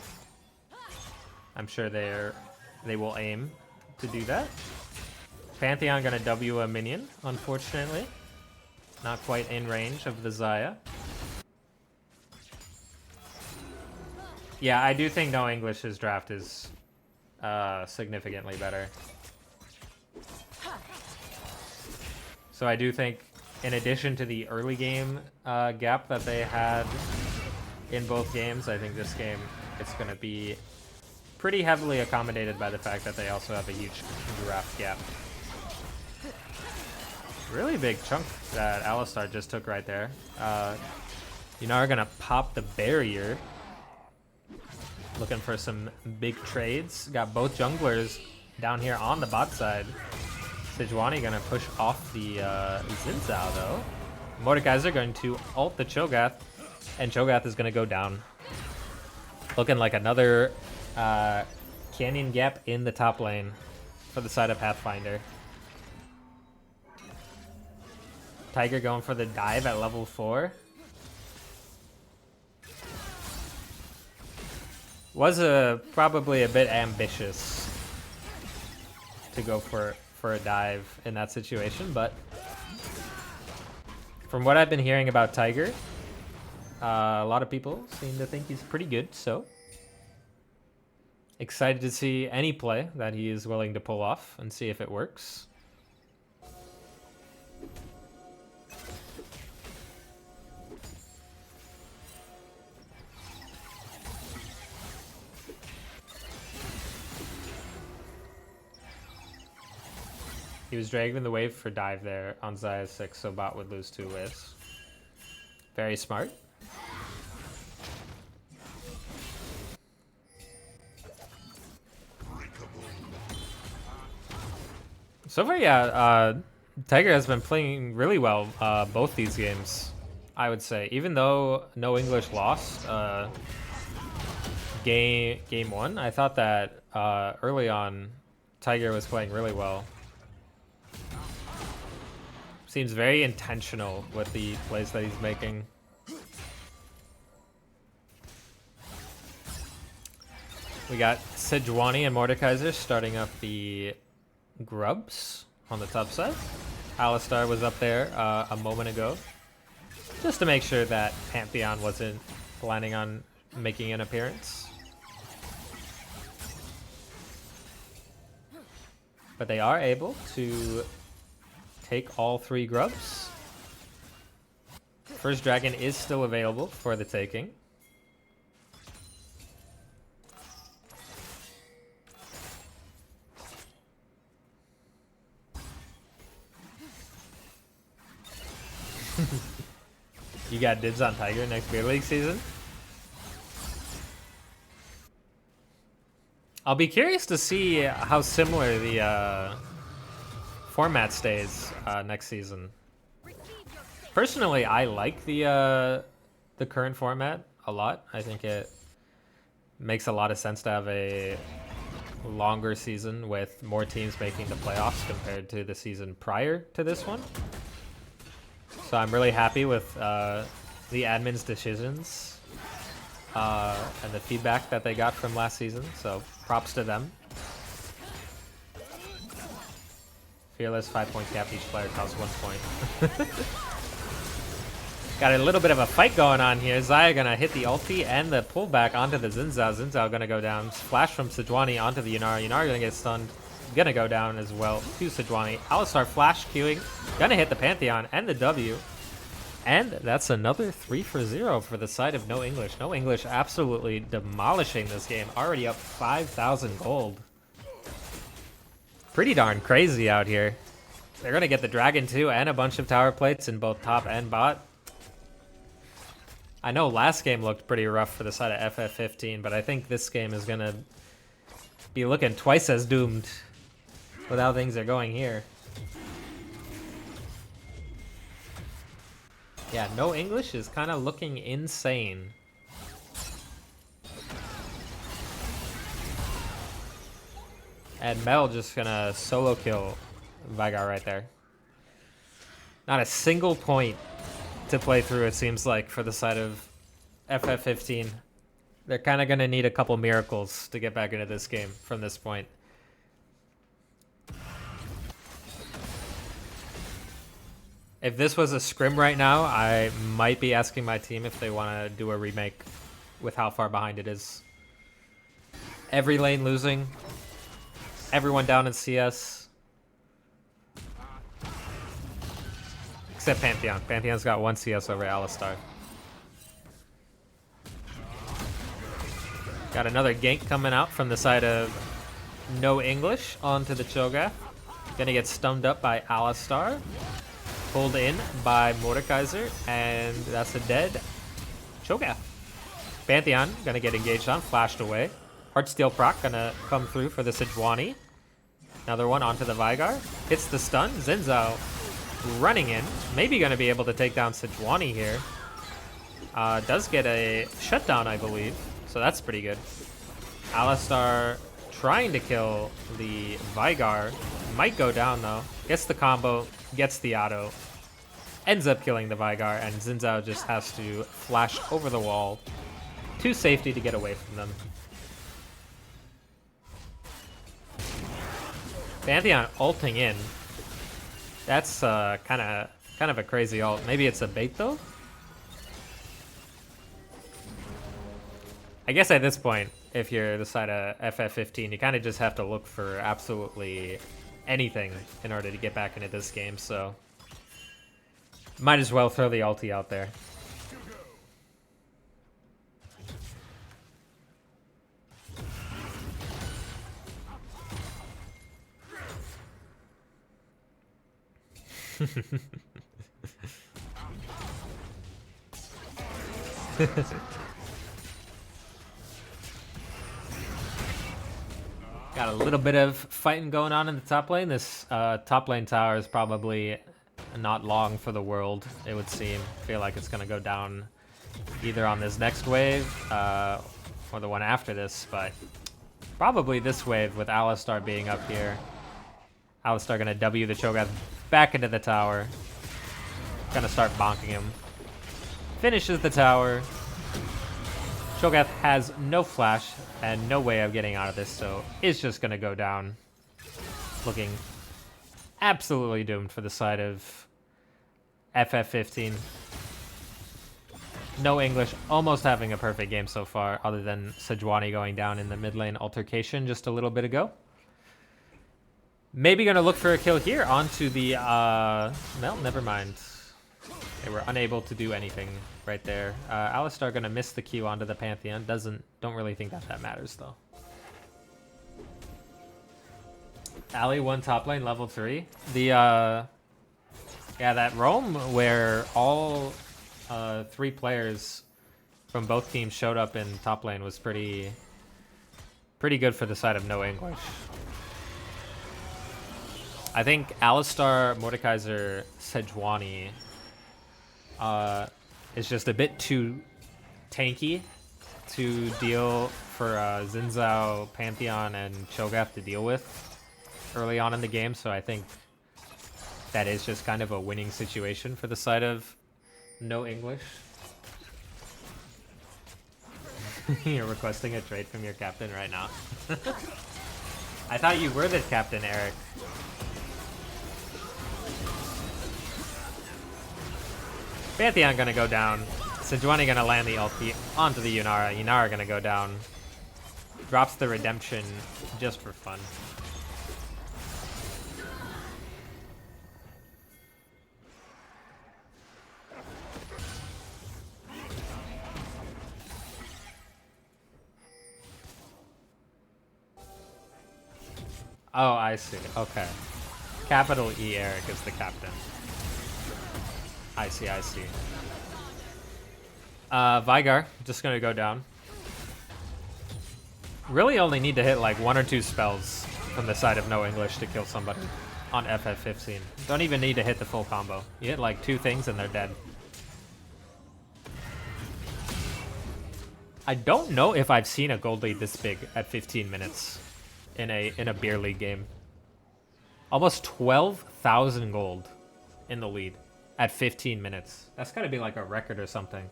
I'm sure they will aim to do that. Pantheon gonna W a minion, unfortunately. Not quite in range of the Xayah. Yeah, I do think No English's draft is significantly better. So I do think, in addition to the early game gap that they had in both games, I think this game it's going to be pretty heavily accommodated by the fact that they also have a huge draft gap. Really big chunk that Alistar just took right there. You know, are going to pop the barrier. Looking for some big trades. Got both junglers down here on the bot side. Sejuani gonna push off the Xin Zhao though. Mordekaiser going to ult the Cho'Gath, and Cho'Gath is gonna go down. Looking like another canyon gap in the top lane for the side of Pathfinder. Tiger going for the dive at level 4. Was probably a bit ambitious to go for a dive in that situation, but from what I've been hearing about Tiger, a lot of people seem to think he's pretty good, so excited to see any play that he is willing to pull off and see if it works. He was dragging the wave for dive there on Xayah 6, so bot would lose 2 waves. Very smart. So far, yeah, Tiger has been playing really well both these games, I would say. Even though No English lost game 1, I thought that early on Tiger was playing really well. Seems very intentional with the plays that he's making. We got Sejuani and Mordekaiser starting up the grubs on the top side. Alistar was up there a moment ago, just to make sure that Pantheon wasn't planning on making an appearance. But they are able to take all 3 grubs. First dragon is still available for the taking. You got dibs on Tiger next Beer League season? I'll be curious to see how similar the format stays next season. Personally, I like the current format a lot. I think it makes a lot of sense to have a longer season with more teams making the playoffs compared to the season prior to this one. So I'm really happy with the admin's decisions and the feedback that they got from last season. So props to them. Fearless 5-point cap, each player costs 1 point. Got a little bit of a fight going on here. Xayah gonna hit the ulti and the pullback onto the Xin Zhao. Xin Zhao gonna go down. Flash from Sejuani onto the Yunara. Yunara gonna get stunned. gonna go down as well to Sejuani. Alistar flash queuing, gonna hit the Pantheon and the W. And that's another 3 for 0 for the side of No English. No English absolutely demolishing this game. Already up 5,000 gold. Pretty darn crazy out here. They're going to get the Dragon too and a bunch of tower plates in both top and bot. I know last game looked pretty rough for the side of FF15, but I think this game is going to be looking twice as doomed with how things are going here. Yeah, No English is kind of looking insane. And Mel just gonna solo kill Veigar right there. Not a single point to play through, it seems like, for the side of FF15. They're kind of gonna need a couple miracles to get back into this game from this point. If this was a scrim right now, I might be asking my team if they want to do a remake with how far behind it is. Every lane losing. Everyone down in CS. Except Pantheon. Pantheon's got 1 CS over Alistar. Got another gank coming out from the side of No English onto the Cho'Gath. Gonna get stunned up by Alistar. Pulled in by Mordekaiser, and that's a dead Cho'Gath. Pantheon gonna get engaged on, flashed away. Heartsteel proc gonna come through for the Sejuani. Another one onto the Veigar. Hits the stun. Xin Zhao running in. Maybe gonna be able to take down Sejuani here. Does get a shutdown, I believe. So that's pretty good. Alistar trying to kill the Veigar. Might go down though. Gets the combo. Gets the auto. Ends up killing the Veigar, and Xin Zhao just has to flash over the wall to safety to get away from them. Pantheon ulting in. That's kind of a crazy ult. Maybe it's a bait though? I guess at this point, if you're the side of FF15, you kind of just have to look for absolutely anything in order to get back into this game, so might as well throw the ulti out there. Got a little bit of fighting going on in the top lane. This top lane tower is probably not long for the world, it would seem. I feel like it's going to go down either on this next wave or the one after this, but probably this wave with Alistar being up here. Alistar going to W the Cho'Gath back into the tower. Going to start bonking him. Finishes the tower. Cho'Gath has no flash and no way of getting out of this, so is just going to go down. Looking absolutely doomed for the side of FF15. No English, almost having a perfect game so far, other than Sejuani going down in the mid lane altercation just a little bit ago. Maybe going to look for a kill here onto the... no, never mind. They were unable to do anything right there. Alistar going to miss the Q onto the Pantheon. Don't really think that matters, though. Ali won top lane, level 3. The, yeah, that roam where all 3 players from both teams showed up in top lane was pretty good for the side of No English. I think Alistar, Mordekaiser, Sejuani is just a bit too tanky to deal for Xin Zhao, Pantheon, and Cho'Gath to deal with early on in the game, so I think that is just kind of a winning situation for the side of No English. You're requesting a trade from your captain right now. I thought you were the captain, Eric. Pantheon gonna go down. Sejuani gonna land the ulti onto the Yunara. Yunara gonna go down. Drops the redemption just for fun. Oh, I see. Okay. Capital E Eric is the captain. I see, I see. Vigar, just gonna go down. Really only need to hit like 1 or 2 spells from the side of No English to kill somebody on FF15. Don't even need to hit the full combo. You hit like 2 things and they're dead. I don't know if I've seen a gold lead this big at 15 minutes in a beer league game. Almost 12,000 gold in the lead at 15 minutes. That's gotta be like a record or something.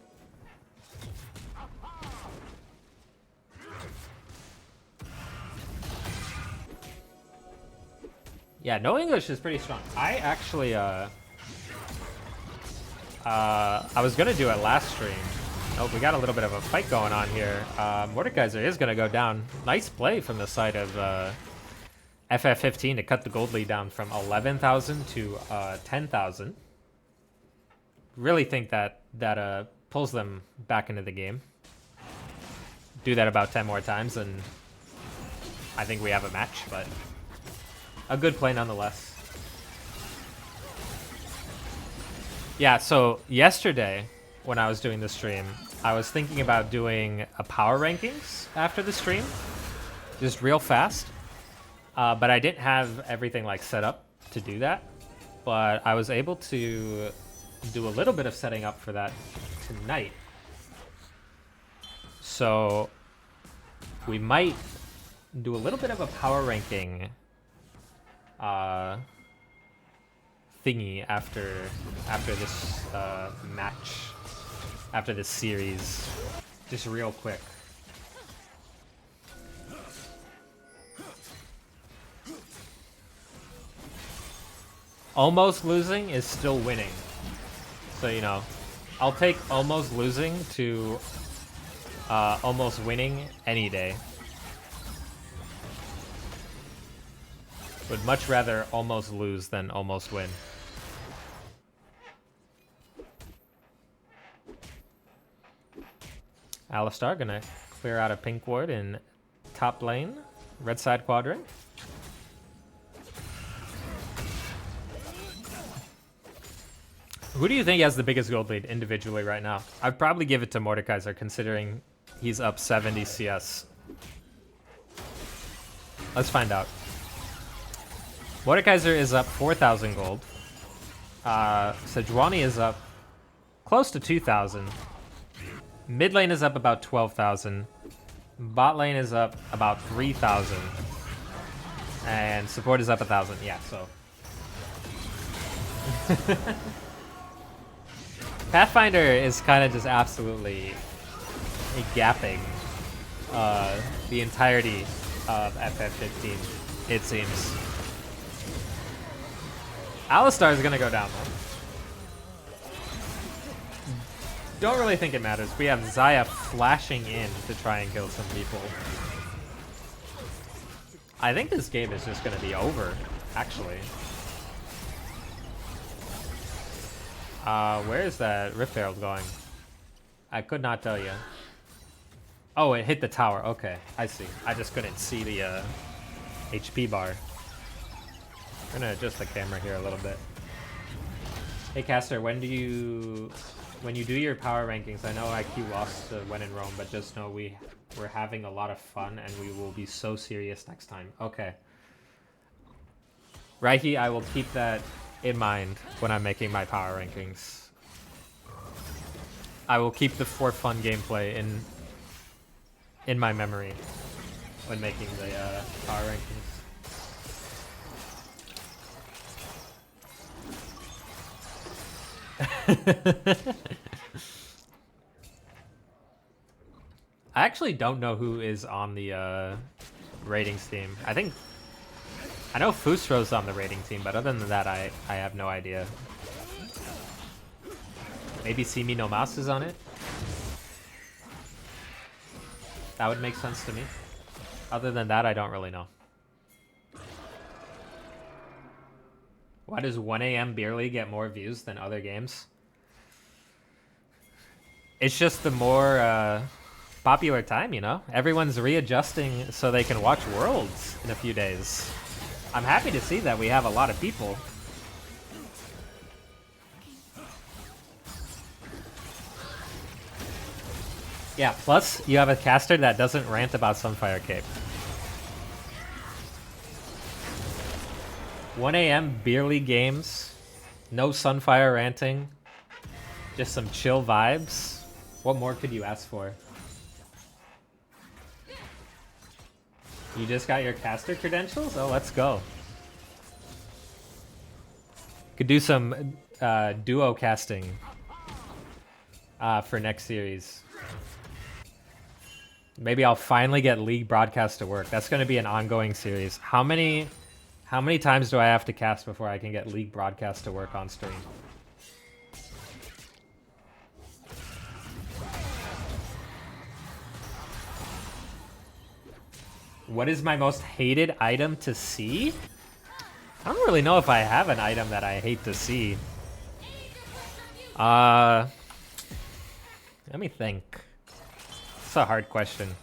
Yeah, No English is pretty strong. I actually, I was gonna do it last stream. Oh, we got a little bit of a fight going on here. Mordekaiser is gonna go down. Nice play from the side of FF15 to cut the gold lead down from 11,000 to 10,000. Really think that pulls them back into the game. Do that about 10 more times, and I think we have a match, but a good play nonetheless. Yeah, so yesterday when I was doing the stream, I was thinking about doing a power rankings after the stream, just real fast. But I didn't have everything like set up to do that. But I was able to do a little bit of setting up for that tonight. So we might do a little bit of a power ranking thingy after this match, after this series, just real quick. Almost losing is still winning, so you know, I'll take almost losing to almost winning any day. Would much rather almost lose than almost win. Alistar gonna clear out a pink ward in top lane, red side quadrant. Who do you think has the biggest gold lead individually right now? I'd probably give it to Mordekaiser, considering he's up 70 CS. Let's find out. Mordekaiser is up 4,000 gold. Sejuani is up close to 2,000. Mid lane is up about 12,000. Bot lane is up about 3,000. And support is up 1,000. Yeah, so. Pathfinder is kind of just absolutely gapping the entirety of FF15, it seems. Alistar is gonna go down though. Don't really think it matters. We have Xayah flashing in to try and kill some people. I think this game is just gonna be over, actually. Where is that Rift Herald going? I could not tell you. Oh, it hit the tower. Okay, I see. I just couldn't see the HP bar. I'm gonna adjust the camera here a little bit. Hey Caster, when you do your power rankings, I know IQ lost to When in Rome, but just know we're having a lot of fun and we will be so serious next time. Okay. Raihi, I will keep that in mind when I'm making my power rankings. I will keep the for fun gameplay in my memory when making the power rankings. I actually don't know who is on the ratings team. I know Fusro's on the rating team, but other than that, I have no idea. Maybe Simi no Mouse is on it? That would make sense to me. Other than that, I don't really know. Why does 1 AM Beer League get more views than other games? It's just the more popular time, you know? Everyone's readjusting so they can watch Worlds in a few days. I'm happy to see that we have a lot of people. Yeah, plus you have a caster that doesn't rant about Sunfire Cape. 1 a.m. beer league games. No Sunfire ranting. Just some chill vibes. What more could you ask for? You just got your caster credentials? Oh, let's go. Could do some duo casting for next series. Maybe I'll finally get League broadcast to work. That's going to be an ongoing series. How many times do I have to cast before I can get League broadcast to work on stream? What is my most hated item to see? I don't really know if I have an item that I hate to see. Let me think. It's a hard question.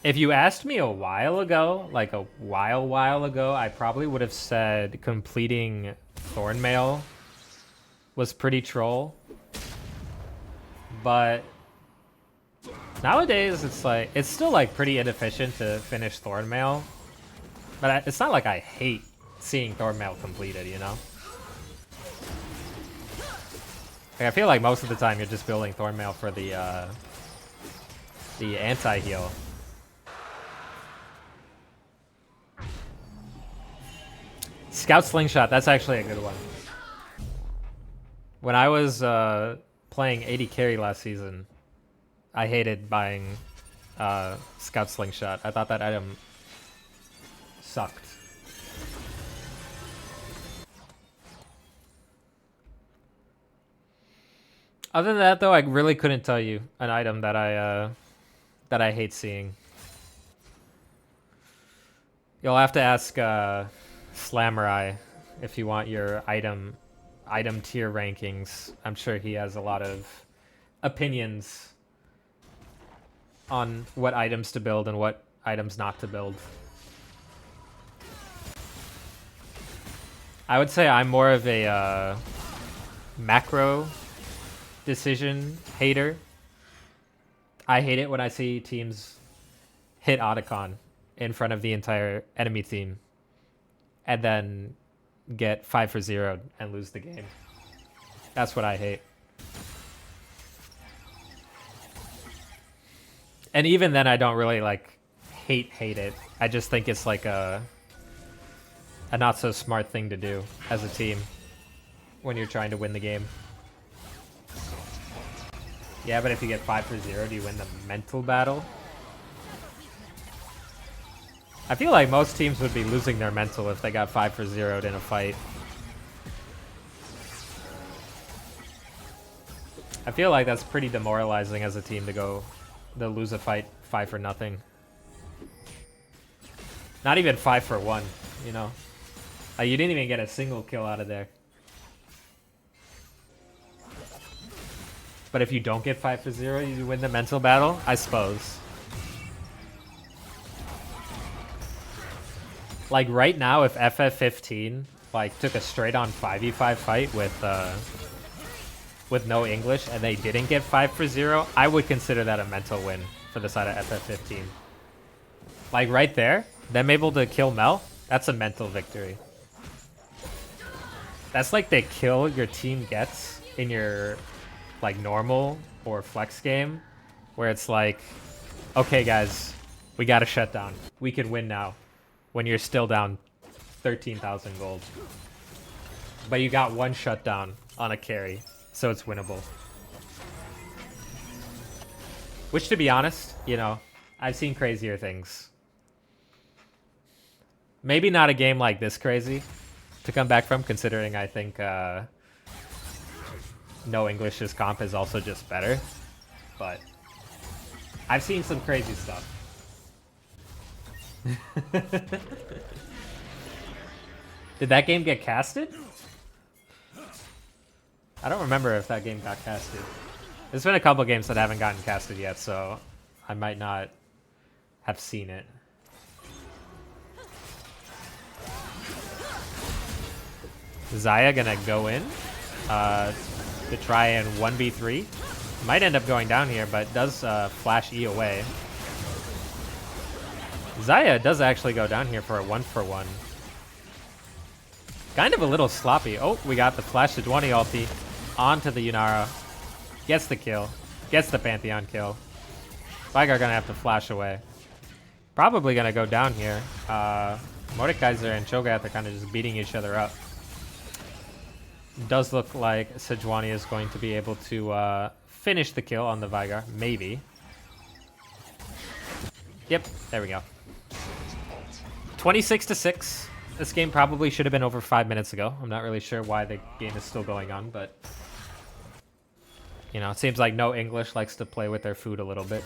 If you asked me a while ago, like a while ago, I probably would have said completing Thornmail was pretty troll. But nowadays, it's still like pretty inefficient to finish Thornmail. But it's not like I hate seeing Thornmail completed, you know? Like, I feel like most of the time you're just building Thornmail for the anti-heal. Scout Slingshot, that's actually a good one. When I was playing 80 carry last season, I hated buying Scout Slingshot. I thought that item sucked. Other than that, though, I really couldn't tell you an item that I hate seeing. You'll have to ask Slamurai if you want your item tier rankings. I'm sure he has a lot of opinions on what items to build and what items not to build. I would say I'm more of a macro decision hater. I hate it when I see teams hit Otacon in front of the entire enemy team and then get 5 for 0 and lose the game. That's what I hate. And even then, I don't really like hate it. I just think it's like a not so smart thing to do as a team when you're trying to win the game. Yeah, but if you get 5 for 0, do you win the mental battle? I feel like most teams would be losing their mental if they got 5 for 0'd in a fight. I feel like that's pretty demoralizing as a team to lose a fight 5 for nothing. Not even 5 for 1, you know? Like, you didn't even get a single kill out of there. But if you don't get 5 for 0, you win the mental battle? I suppose. Like, right now, if FF15 like took a straight-on 5v5 fight with no English and they didn't get 5 for 0, I would consider that a mental win for the side of FF15. Like, right there, them able to kill Mel, that's a mental victory. That's like the kill your team gets in your like normal or flex game, where it's like, okay guys, we got to shut down. We can win now, when you're still down 13,000 gold. But you got one shutdown on a carry, so it's winnable. Which, to be honest, you know, I've seen crazier things. Maybe not a game like this crazy to come back from, considering I think No English's comp is also just better. But I've seen some crazy stuff. Did that game get casted? I don't remember if that game got casted. There's been a couple games that haven't gotten casted yet, so I might not have seen it. Xayah gonna go in to try and 1v3. Might end up going down here, but does flash E away. Xayah does actually go down here for a 1-for-1. Kind of a little sloppy. Oh, we got the flash to 20 ulti onto the Yunara. Gets the kill. Gets the Pantheon kill. Veigar gonna have to flash away. Probably gonna go down here. Mordekaiser and Cho'Gath are kind of just beating each other up. Does look like Sejuani is going to be able to finish the kill on the Veigar. Maybe. Yep, there we go. 26-6. This game probably should have been over 5 minutes ago. I'm not really sure why the game is still going on, but... You know, it seems like No English likes to play with their food a little bit.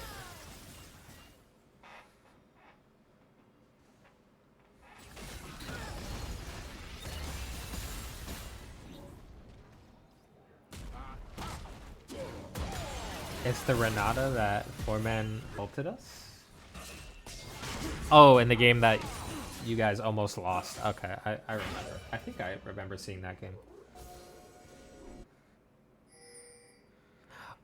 It's the Renata that 4-man ulted us? Oh, in the game that you guys almost lost. Okay, I remember. I think I remember seeing that game.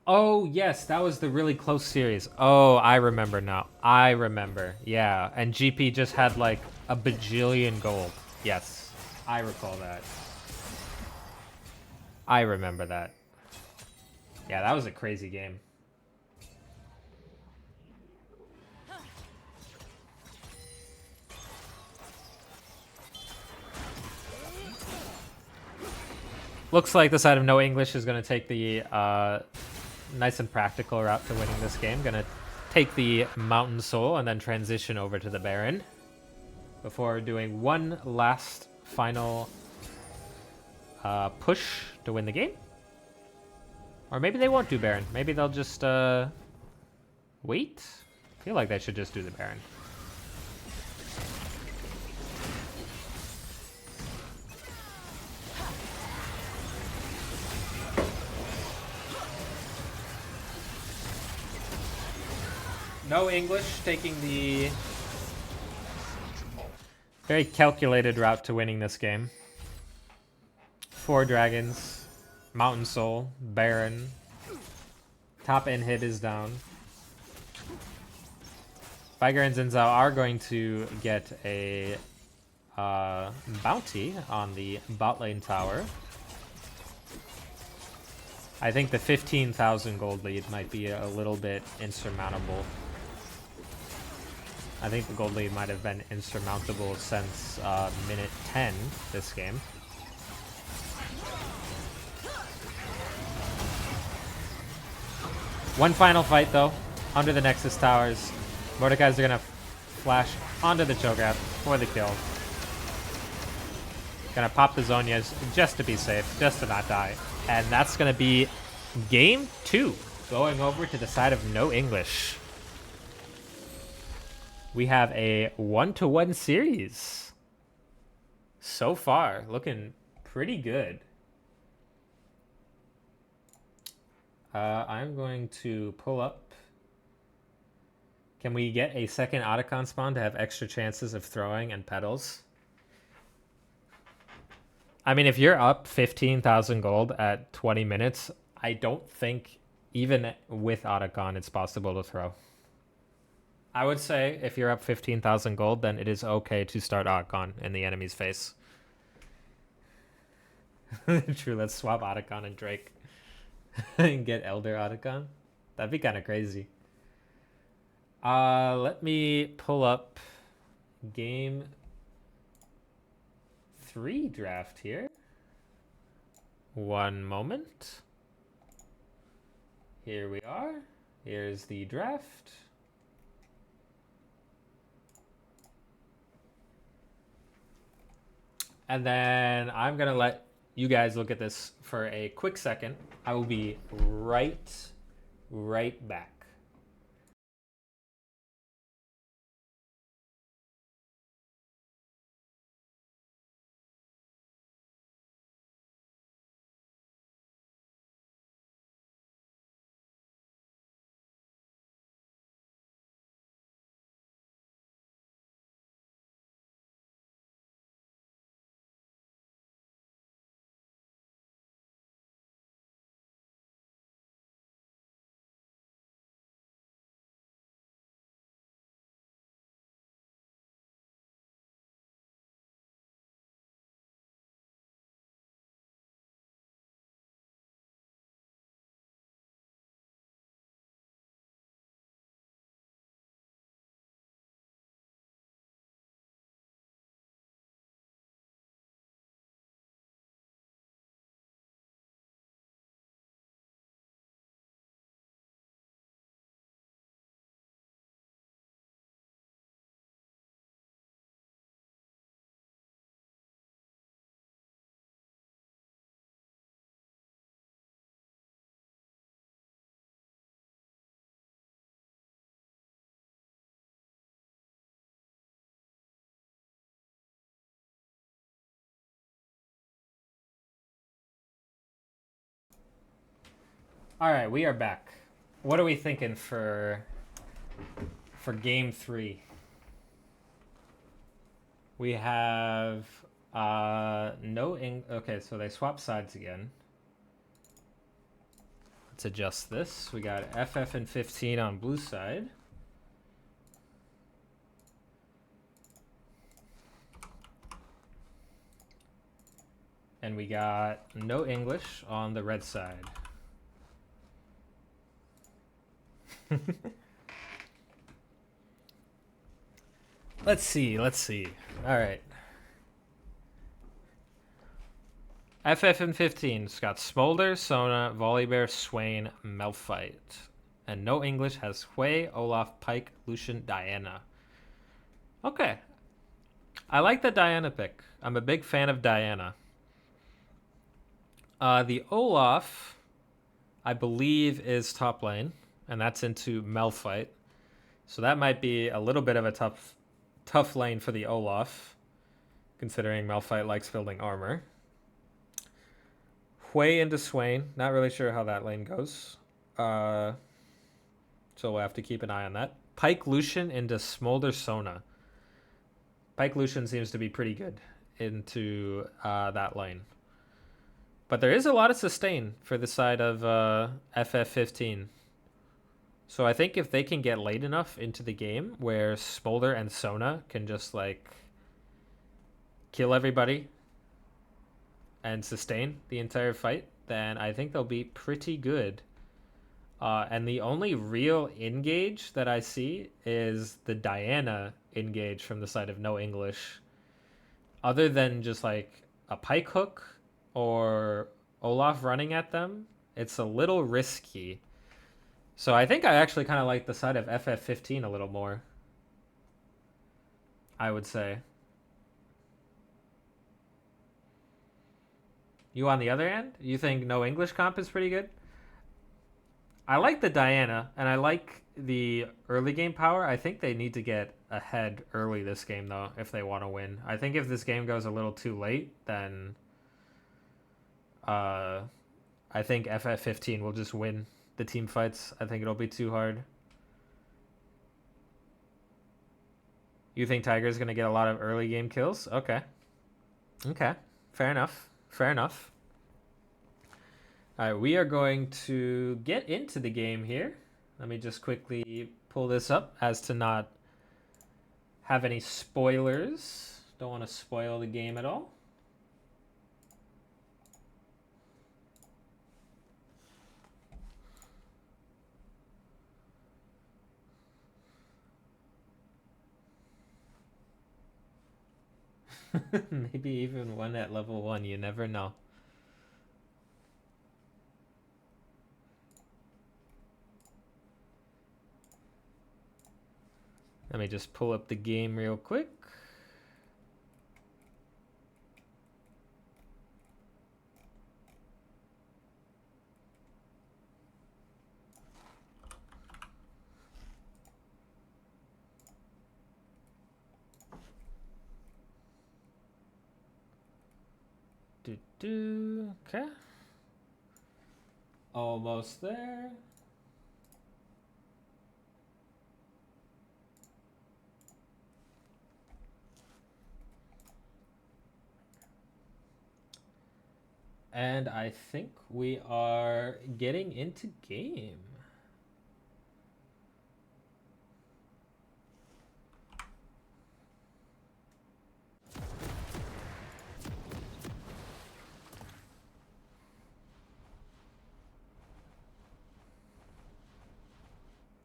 Oh, yes, that was the really close series. Oh, I remember now. I remember. Yeah, and GP just had like a bajillion gold. Yes, I recall that. I remember that. Yeah, that was a crazy game. Looks like the side of No English is going to take the nice and practical route to winning this game. Going to take the Mountain Soul and then transition over to the Baron before doing one last final push to win the game. Or maybe they won't do Baron. Maybe they'll just wait. I feel like they should just do the Baron. No English taking the very calculated route to winning this game. 4 dragons, Mountain Soul, Baron. Top inhib is down. Veigar and Xin are going to get a bounty on the bot lane tower. I think the 15,000 gold lead might be a little bit insurmountable. I think the gold lead might have been insurmountable since minute 10 this game. One final fight though, under the Nexus towers. Mordekaiser are gonna flash onto the Cho'Gath for the kill. Gonna pop the Zhonya's just to be safe, just to not die. And that's gonna be game 2, going over to the side of No English. We have a 1-to-1 series. So far, looking pretty good. I'm going to pull up. Can we get a second Otacon spawn to have extra chances of throwing and petals? I mean, if you're up 15,000 gold at 20 minutes, I don't think even with Otacon it's possible to throw. I would say if you're up 15,000 gold, then it is okay to start Otacon in the enemy's face. True, let's swap Otacon and Drake. And get Elder Otacon. That'd be kind of crazy. Let me pull up game 3 draft here. One moment. Here we are. Here's the draft. And then I'm going to let you guys look at this for a quick second. I will be right back. All right, we are back. What are we thinking for game 3? We have okay, so they swap sides again. Let's adjust this. We got FF15 on blue side. And we got no English on the red side. Let's see. All right. FF and 15's got Smolder, Sona, Volibear, Swain, Malphite. And no English has Hui, Olaf, Pike, Lucian, Diana. Okay. I like the Diana pick. I'm a big fan of Diana. The Olaf, I believe, is top lane. And that's into Malphite. So that might be a little bit of a tough lane for the Olaf, considering Malphite likes building armor. Hui into Swain. Not really sure how that lane goes. So we'll have to keep an eye on that. Pike Lucian into Smolder Sona. Pike Lucian seems to be pretty good into that lane. But there is a lot of sustain for the side of FF15. So I think if they can get late enough into the game where Smolder and Sona can just like kill everybody and sustain the entire fight, then I think they'll be pretty good. And the only real engage that I see is the Diana engage from the side of no English. Other than just like a pike hook or Olaf running at them, it's a little risky. So I think I actually kind of like the side of FF15 a little more, I would say. You on the other end? You think no English comp is pretty good? I like the Diana, and I like the early game power. I think they need to get ahead early this game, though, if they want to win. I think if this game goes a little too late, then I think FF15 will just win the team fights. I think it'll be too hard. You think Tiger's going to get a lot of early game kills? Okay. Fair enough. All right, we are going to get into the game here. Let me just quickly pull this up as to not have any spoilers. Don't want to spoil the game at all. Maybe even one at level 1, you never know. Let me just pull up the game real quick. Okay. Almost there. And I think we are getting into game.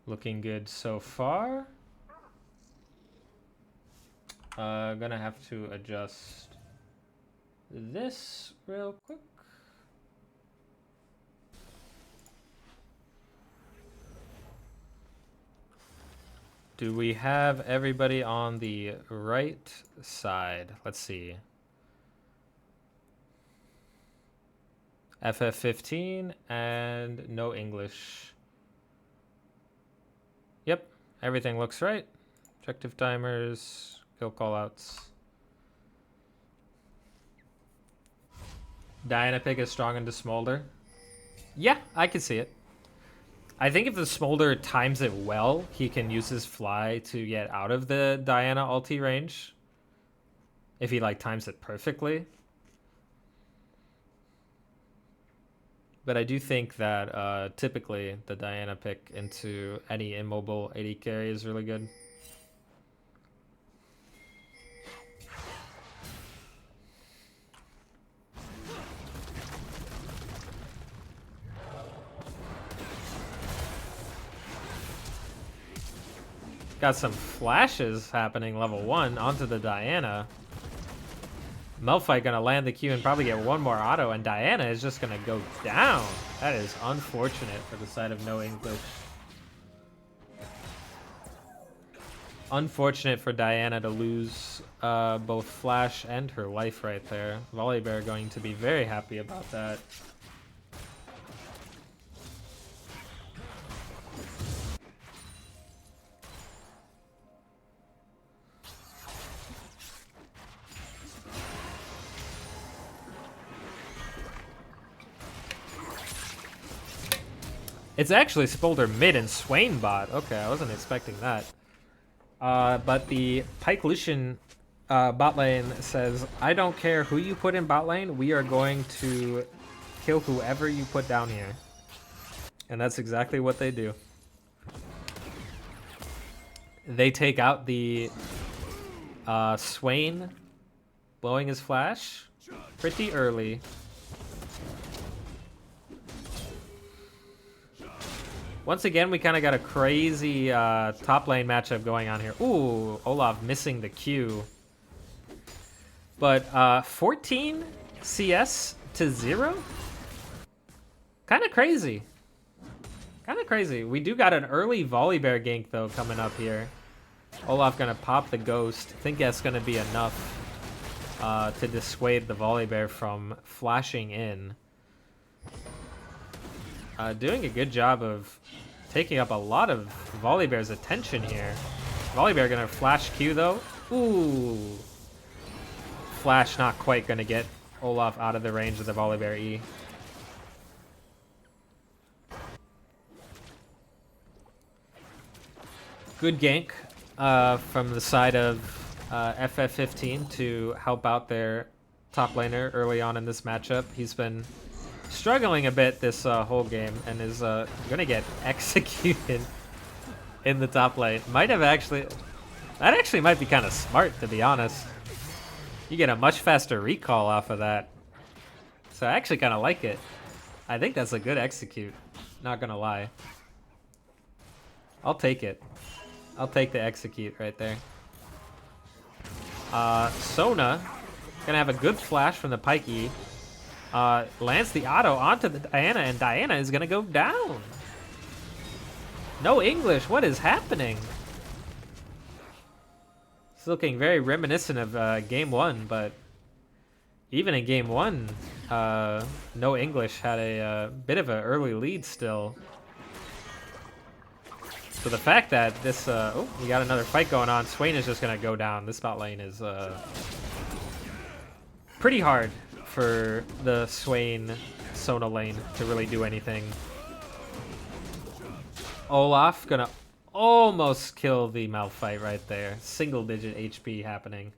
Looking good so far. Gonna have to adjust this real quick. Do we have everybody on the right side? Let's see. FF15 and no English. Yep, everything looks right. Objective timers, kill callouts. Diana pick is strong into Smolder. Yeah, I can see it. I think if the Smolder times it well, he can use his fly to get out of the Diana ulti range. If he like times it perfectly. But I do think that typically the Diana pick into any immobile AD carry is really good. Got some flashes happening level 1 onto the Diana. Malphite gonna land the Q and probably get one more auto, and Diana is just gonna go down. That is unfortunate for the side of No English. Unfortunate for Diana to lose both Flash and her life right there. Volibear going to be very happy about that. It's actually Spolder mid and Swain bot. Okay, I wasn't expecting that. But the Pyke Lucian bot lane says, I don't care who you put in bot lane, we are going to kill whoever you put down here. And that's exactly what they do. They take out the Swain blowing his flash pretty early. Once again, we kind of got a crazy top lane matchup going on here. Ooh, Olaf missing the Q. But 14 CS to 0? Kind of crazy. Kind of crazy. We do got an early Volibear gank, though, coming up here. Olaf going to pop the Ghost. I think that's going to be enough to dissuade the Volibear from flashing in. Doing a good job of taking up a lot of Volibear's attention here. Volibear gonna flash Q though. Ooh. Flash not quite gonna get Olaf out of the range of the Volibear E. Good gank from the side of FF15 to help out their top laner early on in this matchup. He's been struggling a bit this whole game and is gonna get executed in the top lane. That actually might be kind of smart, to be honest. You get a much faster recall off of that. So I actually kind of like it. I think that's a good execute, not gonna lie. I'll take it. I'll take the execute right there. Sona gonna have a good flash from the Pyke E. Lands the auto onto the Diana, and Diana is gonna go down. No English, what is happening? It's looking very reminiscent of game 1, but even in game 1, No English had a bit of an early lead still. So the fact that this, oh, we got another fight going on. Swain is just gonna go down. This bot lane is pretty hard for the Swain Sona lane to really do anything. Olaf gonna almost kill the Malphite right there. Single digit HP happening.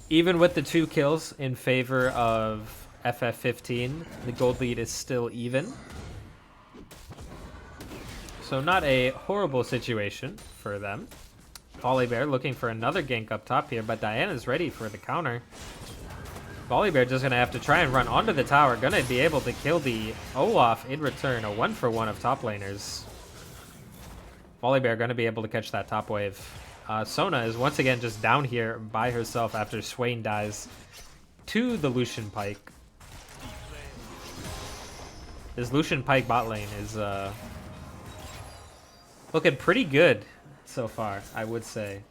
Even with the 2 kills in favor of FF15, the gold lead is still even. So not a horrible situation for them. Volibear looking for another gank up top here, but Diana's ready for the counter. Volibear just gonna have to try and run onto the tower. Gonna be able to kill the Olaf in return. A 1-for-1 of top laners. Volibear gonna be able to catch that top wave. Sona is once again just down here by herself after Swain dies to the Lucian Pyke. This Lucian Pyke bot lane is looking pretty good so far, I would say.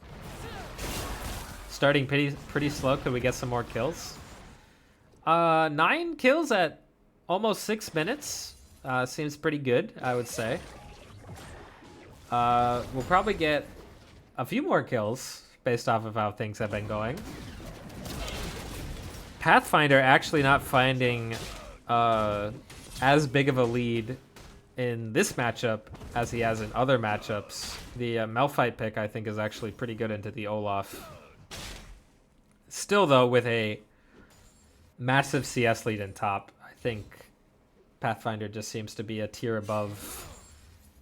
Starting pretty slow. Could we get some more kills? 9 kills at almost 6 minutes. Seems pretty good, I would say. We'll probably get a few more kills based off of how things have been going. Pathfinder actually not finding as big of a lead in this matchup as he has in other matchups. The Malphite pick, I think, is actually pretty good into the Olaf. Still, though, with a massive CS lead in top, I think Pathfinder just seems to be a tier above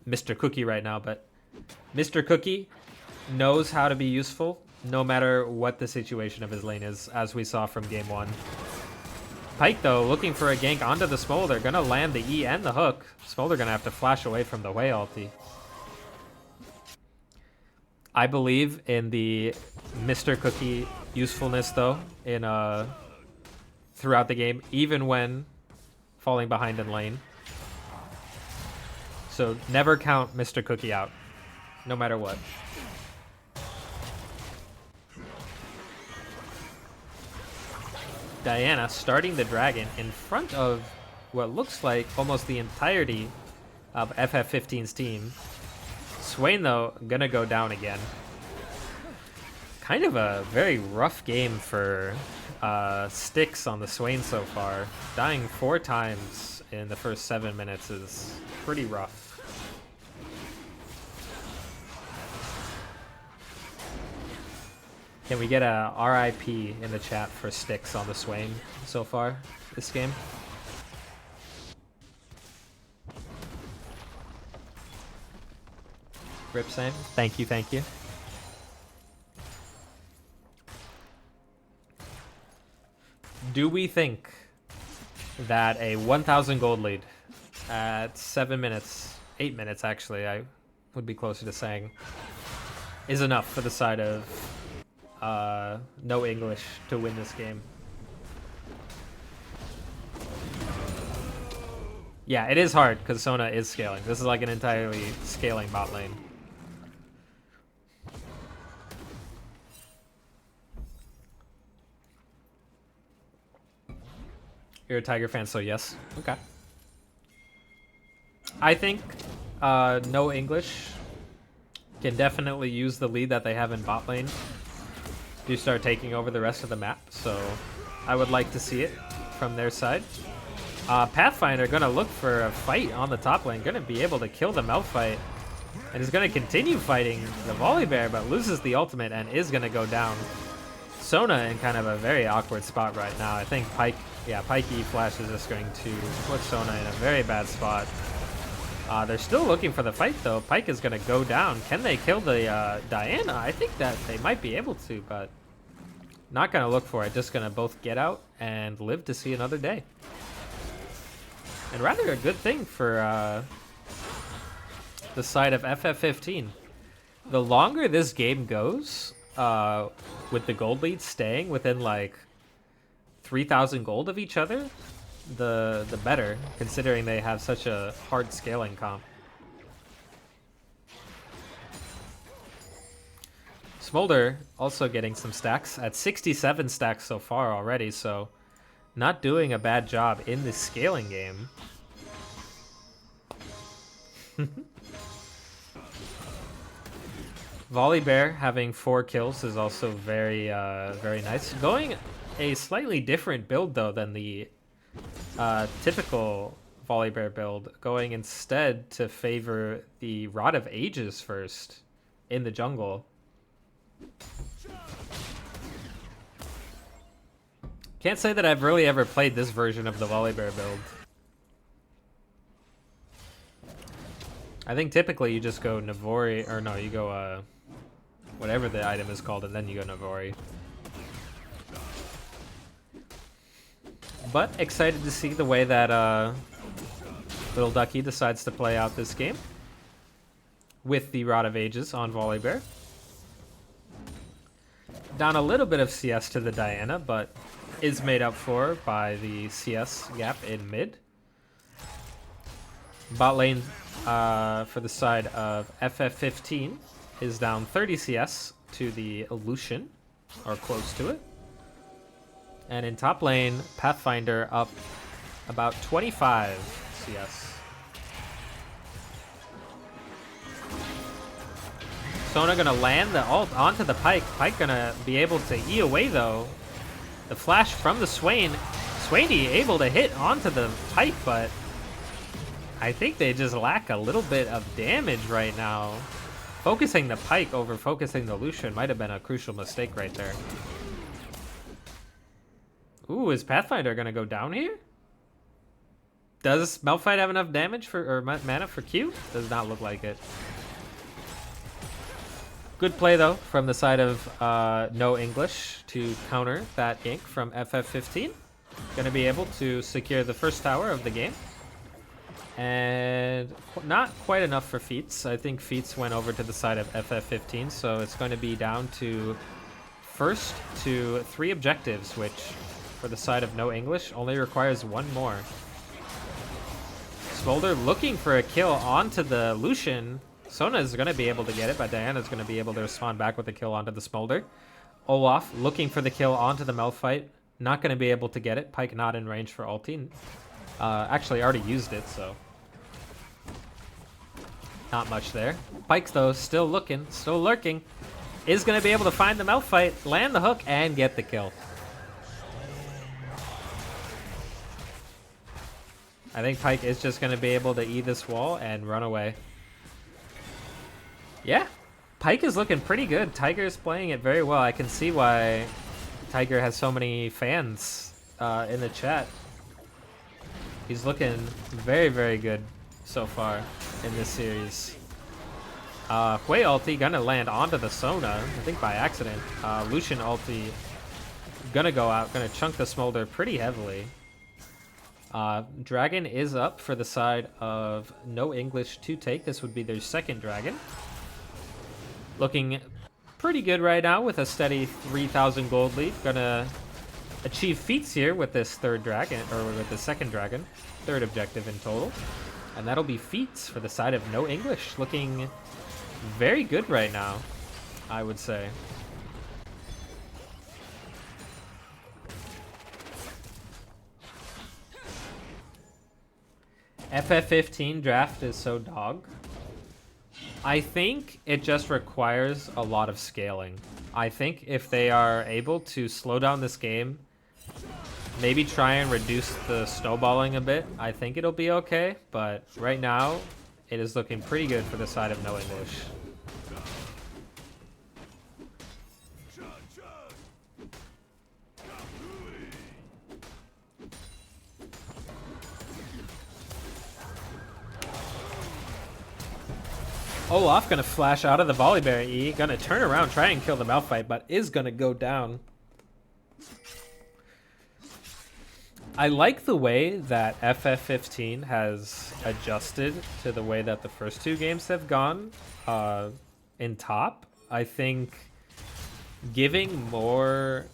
Mr. Cookie right now. But Mr. Cookie knows how to be useful no matter what the situation of his lane is, as we saw from game 1. Pyke, though, looking for a gank onto the Smolder. Gonna land the E and the hook. Smolder gonna have to flash away from the Wei ulti. I believe in the Mr. Cookie usefulness, though, in throughout the game, even when falling behind in lane. So never count Mr. Cookie out, no matter what. Diana starting the dragon in front of what looks like almost the entirety of FF15's team. Swain, though, gonna go down again. Kind of a very rough game for Styx on the Swain so far. Dying 4 times in the first 7 minutes is pretty rough. Can we get a RIP in the chat for Styx on the Swain so far this game? Rip Sam, thank you, thank you. Do we think that a 1,000 gold lead at 7 minutes, 8 minutes actually, I would be closer to saying, is enough for the side of no English to win this game? Yeah, it is hard because Sona is scaling. This is like an entirely scaling bot lane. You're a Tiger fan, so yes. Okay. I think no English can definitely use the lead that they have in bot lane to start taking over the rest of the map, so I would like to see it from their side. Pathfinder gonna look for a fight on the top lane, gonna be able to kill the Malphite, and is gonna continue fighting the Volibear, but loses the ultimate and is gonna go down. Sona in kind of a very awkward spot right now. I think Pyke E Flash is just going to put Sona in a very bad spot. They're still looking for the fight, though. Pyke is going to go down. Can they kill the Diana? I think that they might be able to, but not going to look for it. Just going to both get out and live to see another day. And rather a good thing for the side of FF15. The longer this game goes, with the gold leads staying within like 3,000 gold of each other, the better, considering they have such a hard scaling comp. Smolder also getting some stacks at 67 stacks so far already, so not doing a bad job in this scaling game. Volibear having 4 kills is also very nice. Going a slightly different build, though, than the typical Volibear build, going instead to favor the Rod of Ages first in the jungle. Can't say that I've really ever played this version of the Volibear build. I think typically you just go Navori, or no, you go whatever the item is called, and then you go Navori. But excited to see the way that Little Ducky decides to play out this game with the Rod of Ages on Volibear. Down a little bit of CS to the Diana, but is made up for by the CS gap in mid. Bot lane for the side of FF15 is down 30 CS to the Illusion, or close to it. And in top lane, Pathfinder up about 25 CS. Sona gonna land the ult onto the Pyke. Pyke gonna be able to E away, though. The flash from the Swain. Swainy able to hit onto the Pike, but I think they just lack a little bit of damage right now. Focusing the Pike over focusing the Lucian might have been a crucial mistake right there. Ooh, is Pathfinder gonna go down here? Does Malphite have enough damage for or mana for Q? Does not look like it. Good play though from the side of No English to counter that ink from FF15. Gonna be able to secure the first tower of the game. And not quite enough for Feats. I think Feats went over to the side of FF15, so it's going to be down to first to 3 objectives, which for the side of No English only requires 1 more. Smolder looking for a kill onto the Lucian. Sona is going to be able to get it, but Diana's going to be able to respond back with a kill onto the Smolder. Olaf looking for the kill onto the Malphite. Not going to be able to get it. Pike not in range for ulti. Actually already used it, so not much there. Pike though still looking, still lurking. Is going to be able to find the Malphite, land the hook, and get the kill. I think Pike is just going to be able to E this wall and run away. Yeah, Pike is looking pretty good. Tiger is playing it very well. I can see why Tiger has so many fans in the chat. He's looking very, very good so far in this series. Hui ulti gonna land onto the Sona, I think by accident. Lucian ulti gonna go out, gonna chunk the Smolder pretty heavily. Dragon is up for the side of No English to take. This would be their second dragon. Looking pretty good right now with a steady 3,000 gold lead. Gonna achieve feats here with this third dragon, or with the second dragon. Third objective in total. And that'll be feats for the side of No English. Looking very good right now, I would say. FF15 draft is so dog. I think it just requires a lot of scaling. I think if they are able to slow down this game, maybe try and reduce the snowballing a bit, I think it'll be okay. But right now, it is looking pretty good for the side of No English. Olaf gonna flash out of the Volibear E, gonna turn around, try and kill the Malphite, but is gonna go down. I like the way that FF15 has adjusted to the way that the first 2 games have gone in top. I think giving more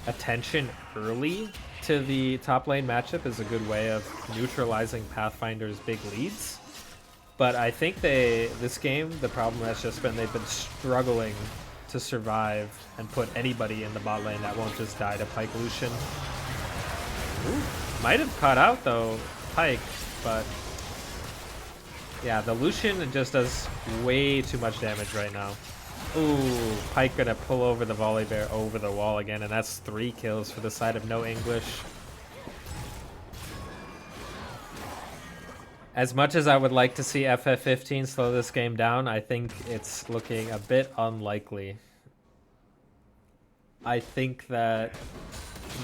attention early to the top lane matchup is a good way of neutralizing Pathfinder's big leads. But I think this game, the problem has just been they've been struggling to survive and put anybody in the bot lane that won't just die to Pike Lucian. Ooh, might have caught out though, Pike, but yeah, the Lucian just does way too much damage right now. Ooh, Pike gonna pull over the Volibear over the wall again, and that's 3 kills for the side of No English. As much as I would like to see FF15 slow this game down, I think it's looking a bit unlikely. I think that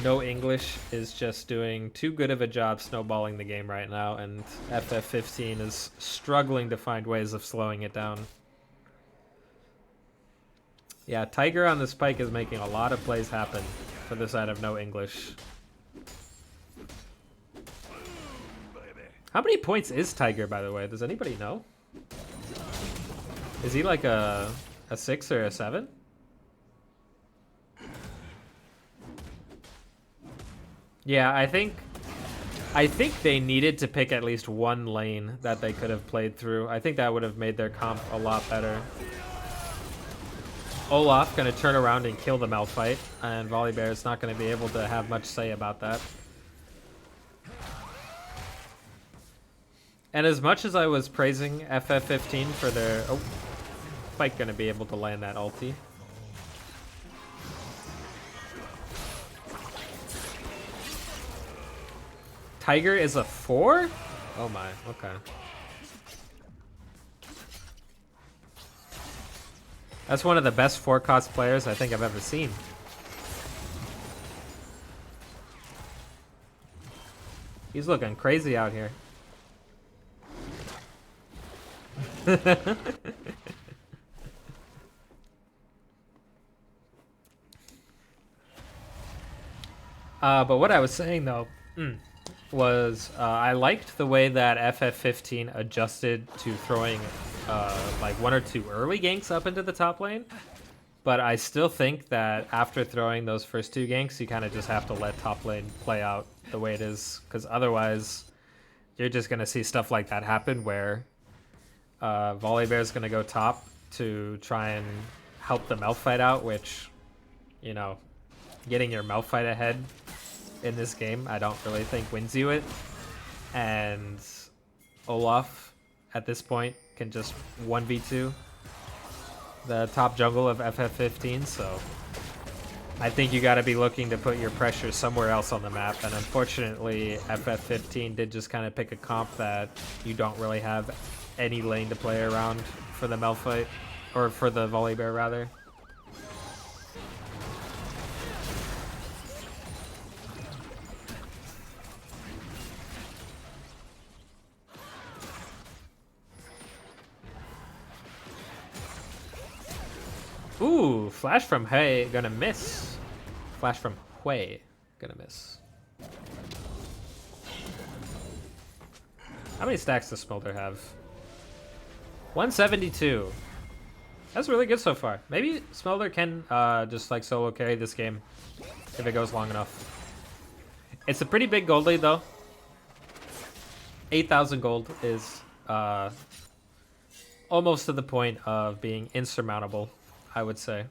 No English is just doing too good of a job snowballing the game right now, and FF15 is struggling to find ways of slowing it down. Yeah, Tiger on the spike is making a lot of plays happen for the side of No English. How many points is Tiger, by the way? Does anybody know? Is he like a 6 or a 7? Yeah, I think they needed to pick at least one lane that they could have played through. I think that would have made their comp a lot better. Olaf gonna turn around and kill the Malphite, and Volibear is not gonna be able to have much say about that. And as much as I was praising FF15 for their... Oh, Pike gonna be able to land that ulti. Tiger is a 4? Oh my, okay. That's one of the best 4-cost players I think I've ever seen. He's looking crazy out here. But what I was saying though was I liked the way that FF15 adjusted to throwing like 1 or 2 early ganks up into the top lane. But I still think that after throwing those first 2 ganks, you kind of just have to let top lane play out the way it is. Because otherwise, you're just going to see stuff like that happen where Volibear is going to go top to try and help the Malphite out, which, you know, getting your Malphite ahead in this game, I don't really think wins you it. And Olaf, at this point, can just 1v2 the top jungle of FF15, so I think you got to be looking to put your pressure somewhere else on the map, and unfortunately FF15 did just kind of pick a comp that you don't really have any lane to play around for the Malphite, or for the Volibear rather. Ooh, flash from Hui, gonna miss. Flash from Hui, gonna miss. How many stacks does Smolder have? 172. That's really good so far. Maybe Smolder can just like solo carry this game if it goes long enough. It's a pretty big gold lead though. 8,000 gold is almost to the point of being insurmountable, I would say.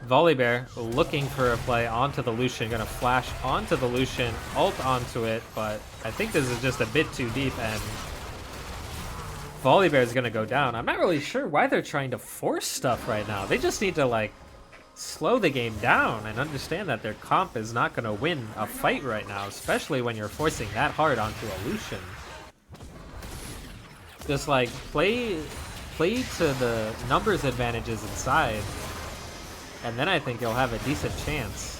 Volibear looking for a play onto the Lucian, gonna flash onto the Lucian, ult onto it, but I think this is just a bit too deep and Volibear is gonna go down. I'm not really sure why they're trying to force stuff right now. They just need to like slow the game down and understand that their comp is not gonna win a fight right now, especially when you're forcing that hard onto a Lucian. Just like play to the numbers advantages inside, and then I think you'll have a decent chance.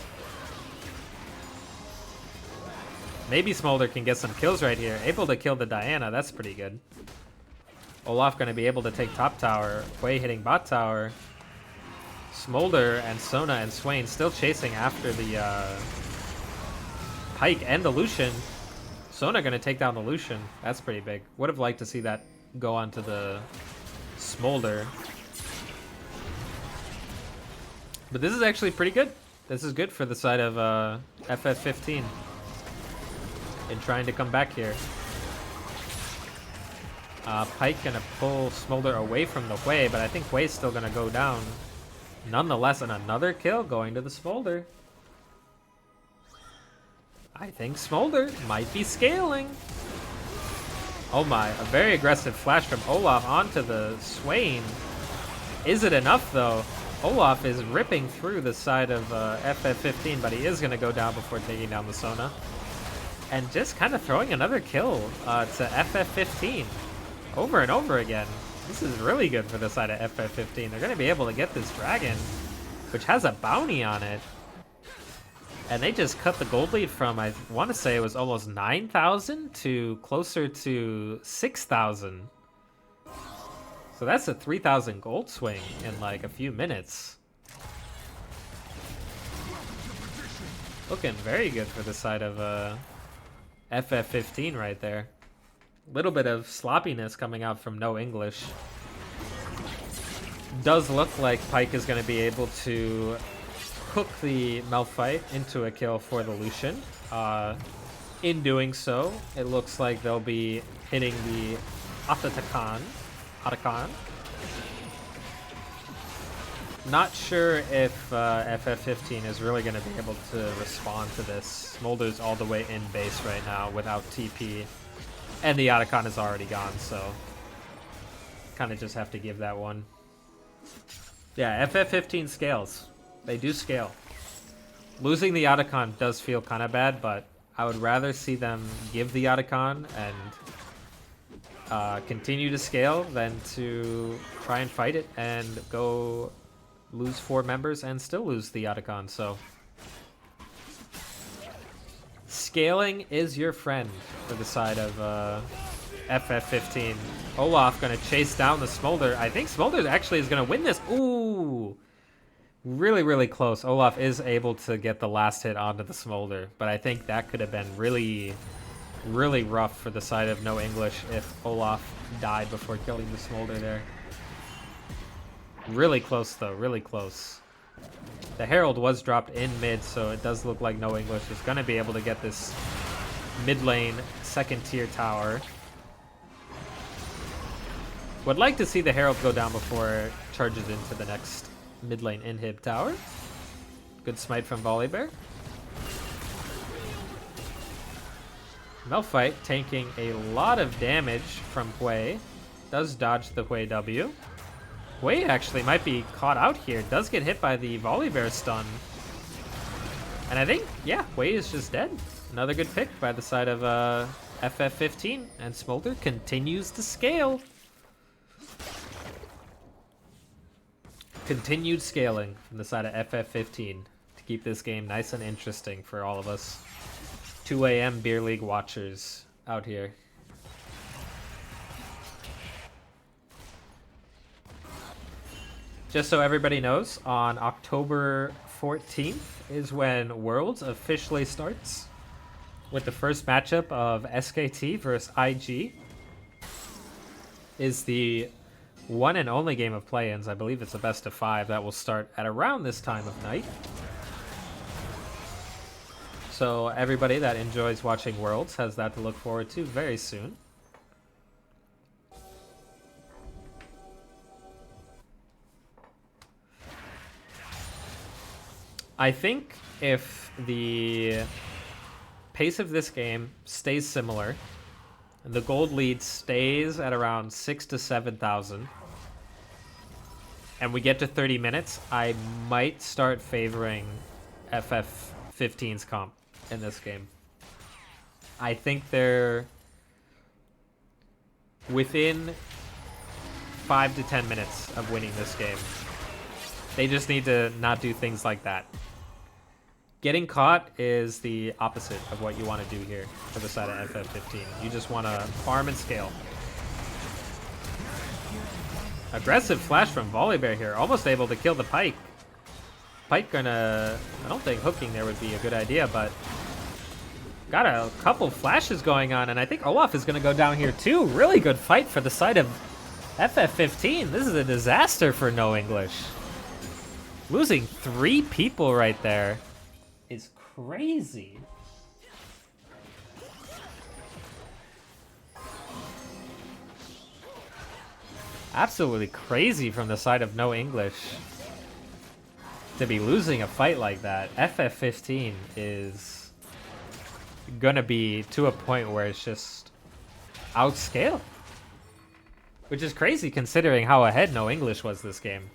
Maybe Smolder can get some kills right here. Able to kill the Diana, that's pretty good. Olaf gonna be able to take top tower. Hui hitting bot tower. Smolder and Sona and Swain still chasing after the Pyke and the Lucian. Sona gonna take down the Lucian. That's pretty big. Would have liked to see that go onto the Smolder. But this is actually pretty good. This is good for the side of FF15 in trying to come back here. Pyke gonna pull Smolder away from the Hui, but I think Hui's still gonna go down. Nonetheless, and another kill going to the Smolder. I think Smolder might be scaling. Oh my, a very aggressive flash from Olaf onto the Swain. Is it enough though? Olaf is ripping through the side of FF15, but he is going to go down before taking down the Sona. And just kind of throwing another kill to FF15 over and over again. This is really good for the side of FF15. They're going to be able to get this dragon, which has a bounty on it. And they just cut the gold lead from, I want to say it was almost 9,000 to closer to 6,000. So that's a 3,000 gold swing in like a few minutes. Looking very good for the side of FF15 right there. Little bit of sloppiness coming out from No English. Does look like Pyke is going to be able to hook the Malphite into a kill for the Lucian. In doing so, it looks like they'll be hitting the Atakan. Not sure if FF15 is really going to be able to respond to this. Smolder's all the way in base right now without TP. And the Atakan is already gone, so kind of just have to give that one. Yeah, FF15 scales. They do scale. Losing the Atakan does feel kind of bad, but I would rather see them give the Otacon and continue to scale than to try and fight it and go lose 4 members and still lose the Otacon. So scaling is your friend for the side of FF15. Olaf gonna chase down the Smolder. I think Smolder actually is gonna win this. Ooh, really, really close. Olaf is able to get the last hit onto the Smolder, but I think that could have been really, really rough for the side of No English if Olaf died before killing the Smolder there. Really close though, really close. The Herald was dropped in mid, so it does look like No English is gonna be able to get this mid lane second tier tower. Would like to see the Herald go down before it charges into the next mid lane inhib tower. Good smite from Volibear. Malphite tanking a lot of damage from Hui. Does dodge the Hui W. Hui actually might be caught out here. Does get hit by the Volibear stun. And I think, yeah, Hui is just dead. Another good pick by the side of FF15. And Smolder continues to scale. Continued scaling from the side of FF15 to keep this game nice and interesting for all of us 2 a.m. beer league watchers out here. Just so everybody knows, on October 14th is when Worlds officially starts with the first matchup of SKT versus IG. Is the one and only game of play-ins. I believe it's a best of 5 that will start at around this time of night. So everybody that enjoys watching Worlds has that to look forward to very soon. I think if the pace of this game stays similar, and the gold lead stays at around 6,000 to 7,000, and we get to 30 minutes, I might start favoring FF15's comp in this game. I think they're within 5 to 10 minutes of winning this game. They just need to not do things like that. Getting caught is the opposite of what you want to do here for the side of FF15. You just want to farm and scale. Aggressive flash from Volibear here. Almost able to kill the Pike. Pike gonna... I don't think hooking there would be a good idea, but... got a couple flashes going on, and I think Olaf is gonna go down here too. Really good fight for the side of FF15. This is a disaster for No English. Losing 3 people right there is crazy. Absolutely crazy from the side of No English to be losing a fight like that. FF15 is gonna be to a point where it's just outscaled, which is crazy considering how ahead No English was this game.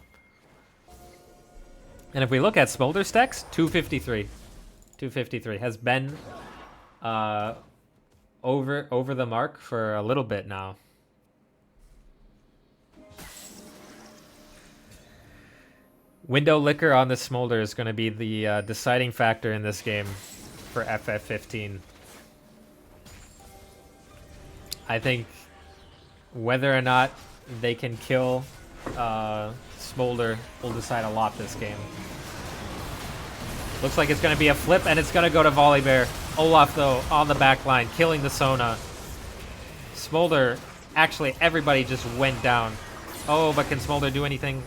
And if we look at Smolder stacks, 253. 253 has been over the mark for a little bit now. Window liquor on the Smolder is going to be the deciding factor in this game for FF15. I think whether or not they can kill Smolder will decide a lot this game. Looks like it's going to be a flip, and it's going to go to Volibear. Olaf, though, on the back line, killing the Sona. Smolder, actually, everybody just went down. Oh, but can Smolder do anything?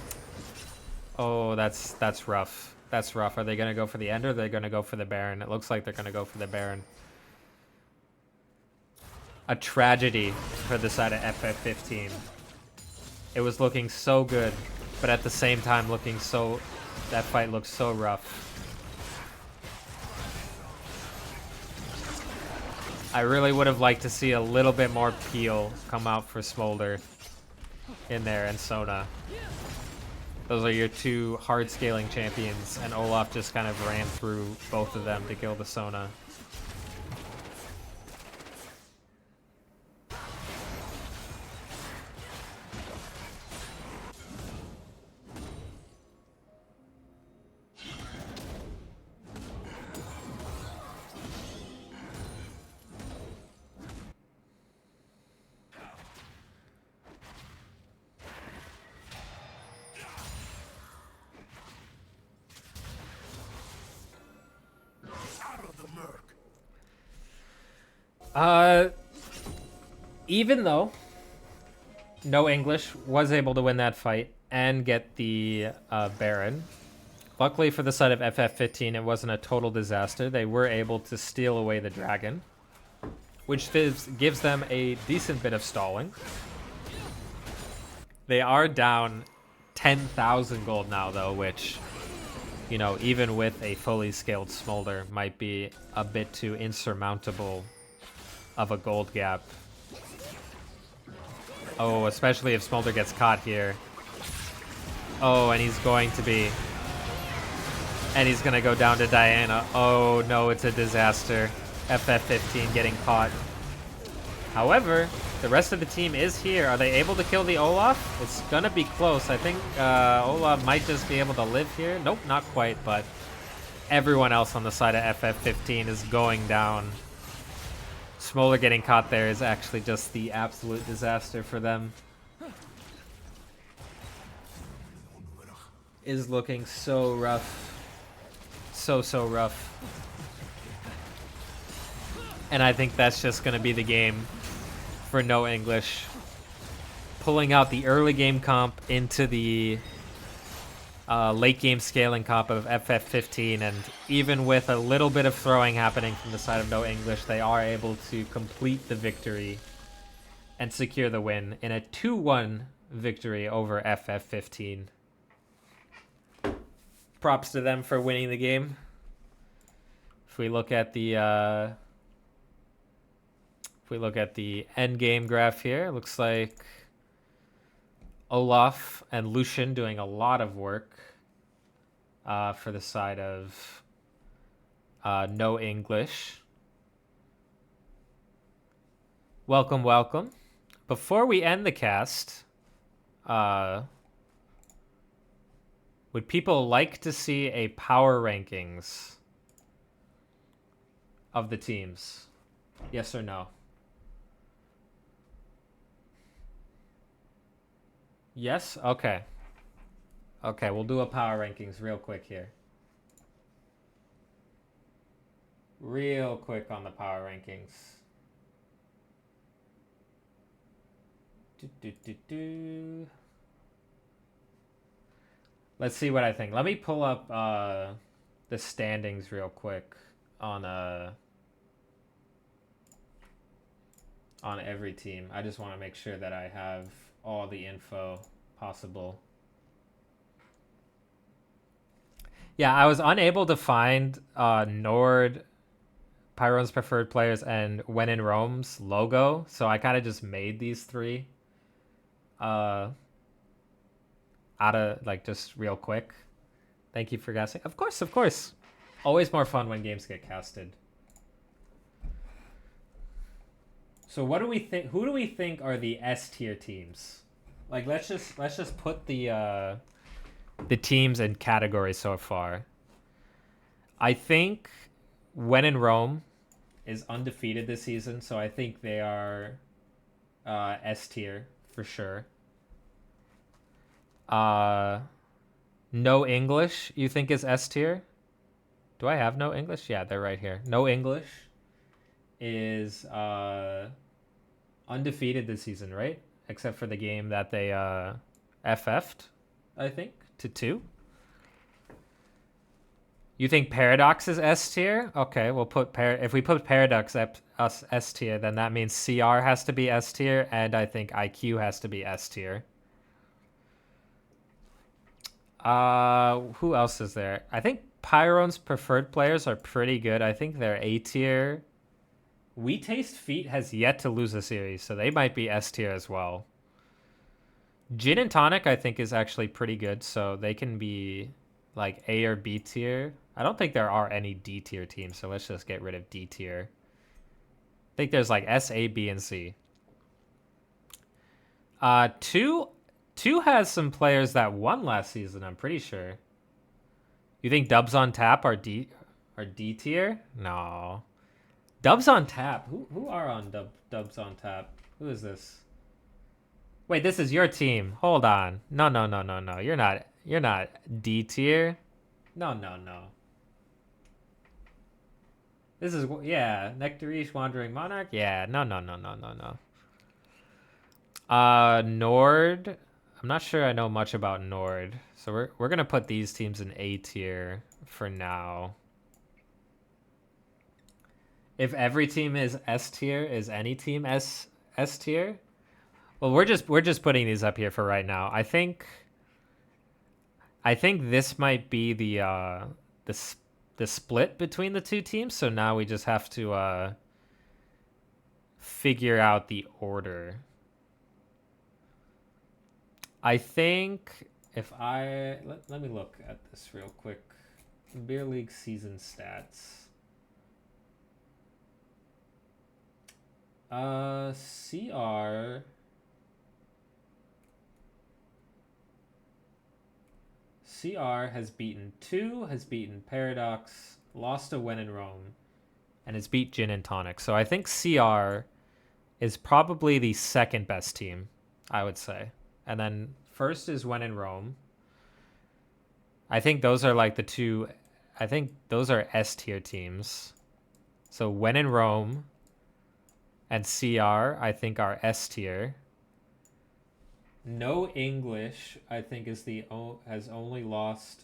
Oh, that's rough. That's rough. Are they going to go for the end, or are they going to go for the Baron? It looks like they're going to go for the Baron. A tragedy for the side of FF15. It was looking so good, but at the same time looking so... that fight looks so rough. I really would have liked to see a little bit more peel come out for Smolder in there, and Sona. Those are your 2 hard scaling champions, and Olaf just kind of ran through both of them to kill the Sona. Even though No English was able to win that fight and get the Baron, luckily for the side of FF15, it wasn't a total disaster. They were able to steal away the dragon, which gives them a decent bit of stalling. They are down 10,000 gold now, though, which, you know, even with a fully scaled Smolder, might be a bit too insurmountable of a gold gap. Oh, especially if Smolder gets caught here. Oh, and he's going to be... And he's going to go down to Diana. Oh, no, it's a disaster. FF15 getting caught. However, the rest of the team is here. Are they able to kill the Olaf? It's going to be close. I think Olaf might just be able to live here. Nope, not quite, but everyone else on the side of FF15 is going down. Smolder getting caught there is actually just the absolute disaster for them. Is looking so rough. So rough. And I think that's just going to be the game for No English. Pulling out the early game comp into the late game scaling comp of FF15, and even with a little bit of throwing happening from the side of No English, they are able to complete the victory and secure the win in a 2-1 victory over FF15. Props to them for winning the game. If we look at the end game graph here, it looks like Olaf and Lucian doing a lot of work for the side of No English. Welcome, welcome. Before we end the cast, would people like to see a power rankings of the teams? Yes or no? Yes? Okay. Okay, we'll do a power rankings real quick here. Real quick on the power rankings. Let's see what I think. Let me pull up the standings real quick on every team. I just want to make sure that I have all the info possible. Yeah, I was unable to find Nord, Pyron's Preferred Players, and When in Rome's logo, so I kind of just made these three out of, like, just real quick. Thank you for casting. Of course, of course. Always more fun when games get casted. So what do we think? Who do we think are the S tier teams? Like, let's just put the teams in categories so far. I think When in Rome is undefeated this season, so I think they are S tier for sure. No English, you think is S tier? Do I have No English? Yeah, they're right here. No English is undefeated this season, right? Except for the game that they FF'd, I think, to 2. You think Paradox is S tier? Okay, we'll put if we put Paradox S tier, then that means CR has to be S tier, and I think IQ has to be S tier. Who else is there? I think Pyron's Preferred Players are pretty good. I think they're A tier. We Taste Feet has yet to lose a series, so they might be S tier as well. Gin and Tonic, I think, is actually pretty good, so they can be like A or B tier. I don't think there are any D tier teams, so let's just get rid of D tier. I think there's like S, A, B, and C. 2 has some players that won last season, I'm pretty sure. You think Dubs on Tap are D tier? No. Dubs on Tap. Who are on Dubs on Tap? Who is this? Wait, this is your team. Hold on. No. You're not D tier. No. This is, yeah, Nectarish Wandering Monarch. Yeah, no, no, no, no, no, no. Nord. I'm not sure I know much about Nord, so we're gonna put these teams in A tier for now. If every team is S tier, is any team S tier? Well, we're just putting these up here for right now. I think this might be the the split between the two teams. So now we just have to figure out the order. I think if let me look at this real quick. Beer League season stats. CR has beaten 2, has beaten Paradox, lost to When in Rome, and has beat Gin and Tonic. So I think CR is probably the second best team, I would say. And then first is When in Rome. I think those are like the two, I think those are S tier teams. So When in Rome and CR, I think are S tier. No English, I think has only lost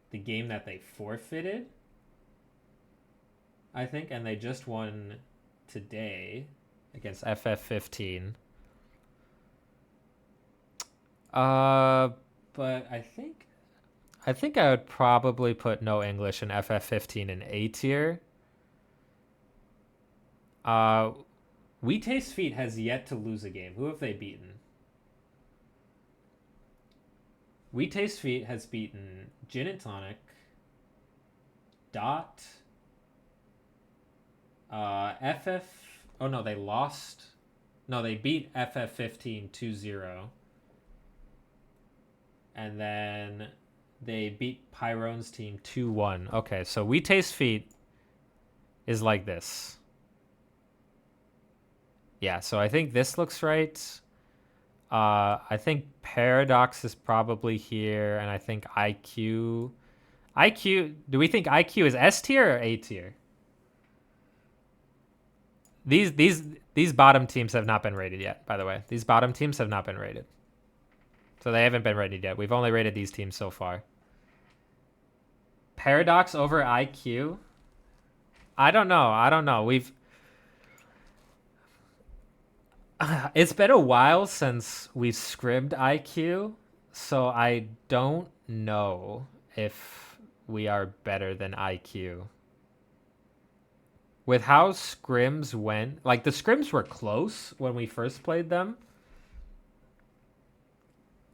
the game that they forfeited. I think, and they just won today against FF15. But I think I would probably put No English and FF15 in A tier. We Taste Feet has yet to lose a game. Who have they beaten? We Taste Feet has beaten Gin and Tonic, Dot, FF. Oh no, they lost. No, they beat FF15 2-0. And then they beat Pyrone's team 2-1. Okay, so We Taste Feet is like this. Yeah, so I think this looks right. I think Paradox is probably here, and I think IQ. Do we think IQ is S tier or A tier? These bottom teams have not been rated yet, by the way. These bottom teams have not been rated. So they haven't been rated yet. We've only rated these teams so far. Paradox over IQ? I don't know. It's been a while since we've scribbed IQ, so I don't know if we are better than IQ. With how scrims went, like the scrims were close when we first played them.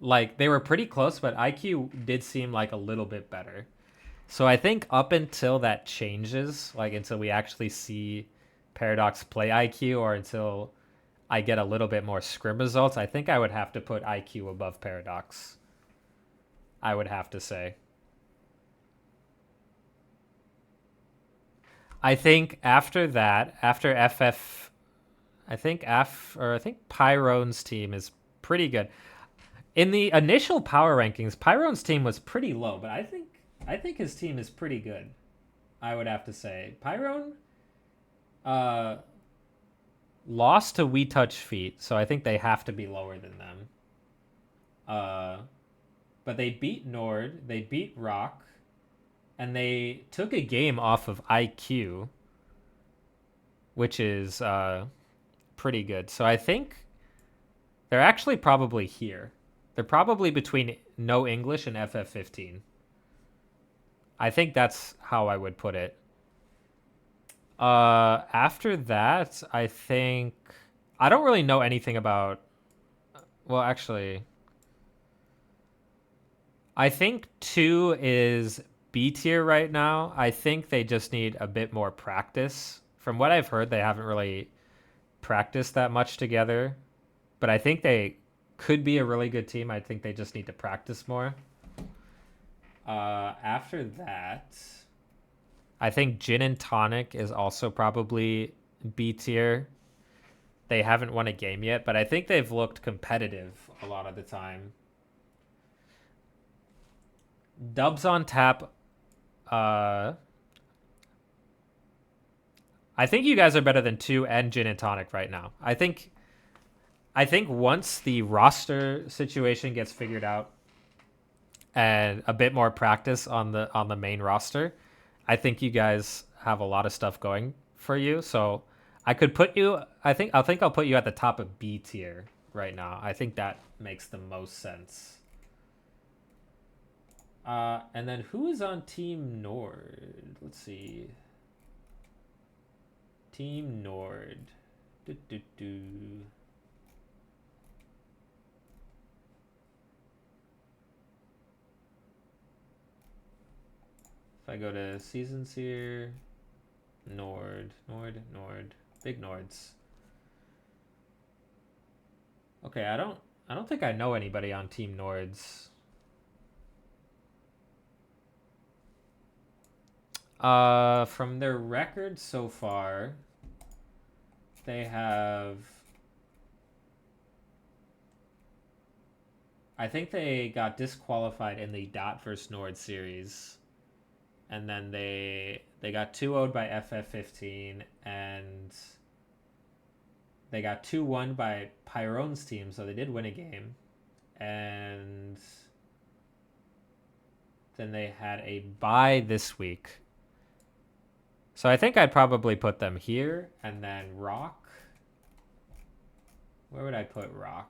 Like they were pretty close, but IQ did seem like a little bit better. So I think up until that changes, like until we actually see Paradox play IQ or until I get a little bit more scrim results, I think I would have to put IQ above Paradox. I would have to say. I think after that, after FF, I think Pyrone's team is pretty good. In the initial power rankings, Pyrone's team was pretty low, but I think his team is pretty good. I would have to say. Pyrone lost to We Touch Feet, so I think they have to be lower than them. But they beat Nord, they beat Rock, and they took a game off of IQ, which is pretty good. So I think they're actually probably here. They're probably between No English and FF15. I think that's how I would put it. After that, I think I don't really know anything about. Well, actually, I think 2 is B tier right now. I think they just need a bit more practice. From what I've heard, they haven't really practiced that much together, but I think they could be a really good team. I think they just need to practice more. After that, I think Gin and Tonic is also probably B tier. They haven't won a game yet, but I think they've looked competitive a lot of the time. Dubs on tap. I think you guys are better than 2 and Gin and Tonic right now. I think once the roster situation gets figured out and a bit more practice on the main roster, I think you guys have a lot of stuff going for you. So I could put you. I think I'll put you at the top of B tier right now. I think that makes the most sense. And then who is on Team Nord? Let's see. Team Nord. Do, do, do. If I go to seasons here, Nord, big Nords. Okay, I don't think I know anybody on Team Nords. From their record so far, they have. I think they got disqualified in the Dot vs Nord series, and then they got 2-0'd by FF15, and they got 2-1 by Pyrone's team, so they did win a game, and then they had a bye this week. So I think I'd probably put them here, and then Rock. Where would I put Rock?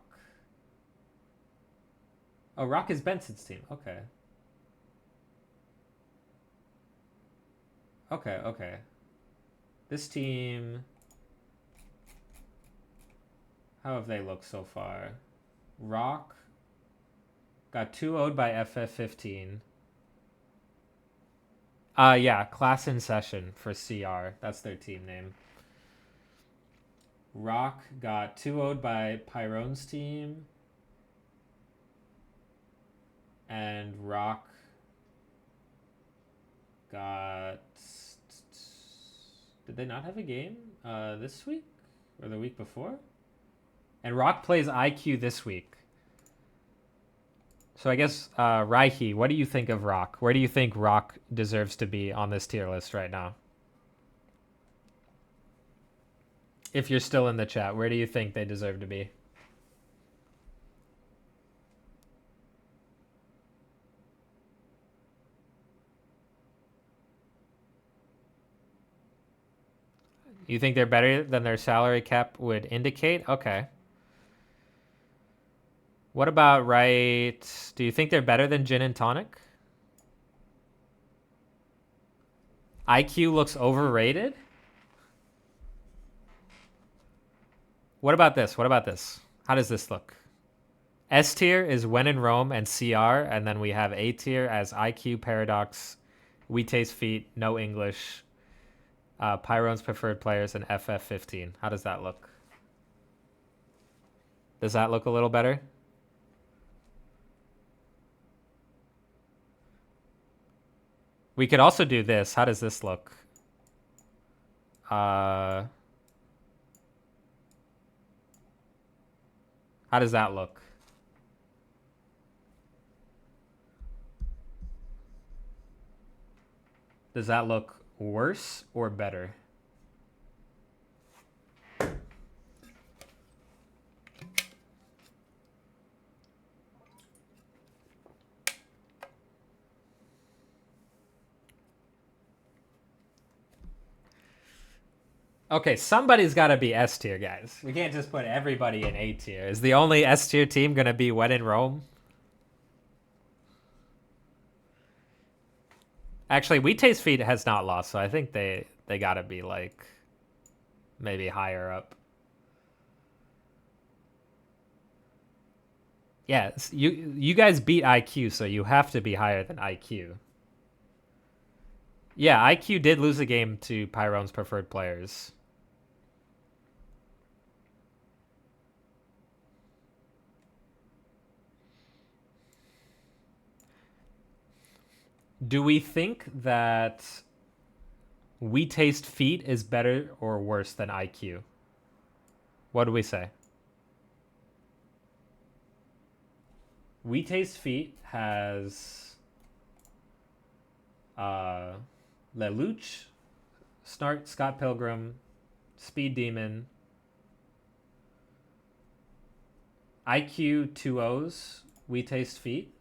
Oh, Rock is Benson's team. Okay. Okay. This team... How have they looked so far? Rock got 2-0'd by FF15. Yeah, Class in Session for CR. That's their team name. Rock got 2-0'd by Pyrone's team. And Rock got... Did they not have a game this week? Or the week before? And Rock plays IQ this week. So I guess, Raihi, what do you think of Rock? Where do you think Rock deserves to be on this tier list right now? If you're still in the chat, where do you think they deserve to be? You think they're better than their salary cap would indicate? Okay. What about right... Do you think they're better than Gin and Tonic? IQ looks overrated? What about this? How does this look? S tier is When in Rome and CR, and then we have A tier as IQ, Paradox, We Taste Feet, No English, Pyrone's Preferred Players, and FF15. How does that look? Does that look a little better? We could also do this. How does this look? How does that look? Does that look worse or better? Okay, somebody's got to be S tier, guys. We can't just put everybody in A tier. Is the only S tier team going to be When in Rome? Actually, We Taste Feet has not lost, so I think they got to be like maybe higher up. Yeah, you guys beat IQ, so you have to be higher than IQ. Yeah, IQ did lose a game to Pyrone's Preferred Players. Do we think that We Taste Feet is better or worse than IQ? What do we say? We Taste Feet has Lelouch, Snart, Scott Pilgrim, Speed Demon, IQ 2Os, We Taste Feet.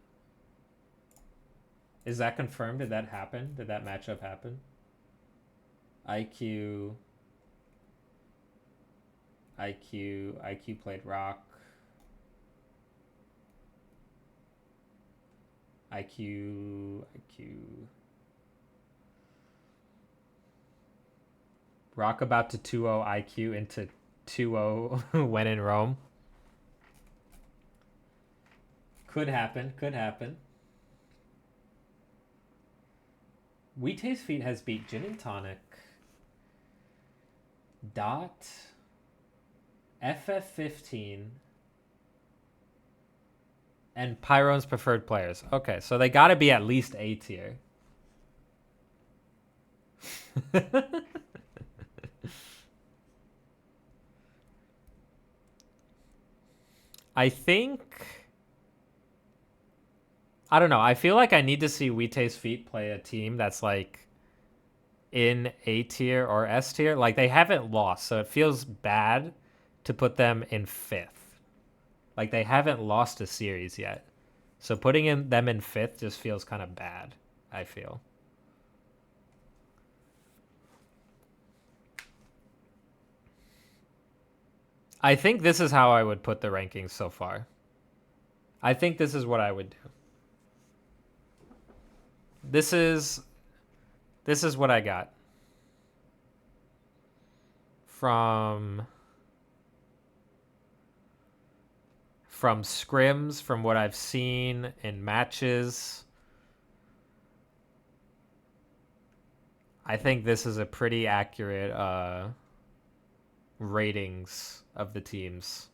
Is that confirmed? Did that happen? Did that matchup happen? IQ played Rock. IQ. Rock about to 2-0 IQ into 2-0 when in Rome. Could happen. We Taste Feet has beat Gin and Tonic, Dot, FF15, and Pyron's preferred players. Okay, so they gotta be at least A tier. I think... I don't know. I feel like I need to see We Taste Feet play a team that's like in A tier or S tier. Like they haven't lost, so it feels bad to put them in 5th. Like they haven't lost a series yet. So putting them in 5th just feels kind of bad, I feel. I think this is how I would put the rankings so far. I think this is what I would do. This is what I got. From scrims, from what I've seen in matches. I think this is a pretty accurate ratings of the teams.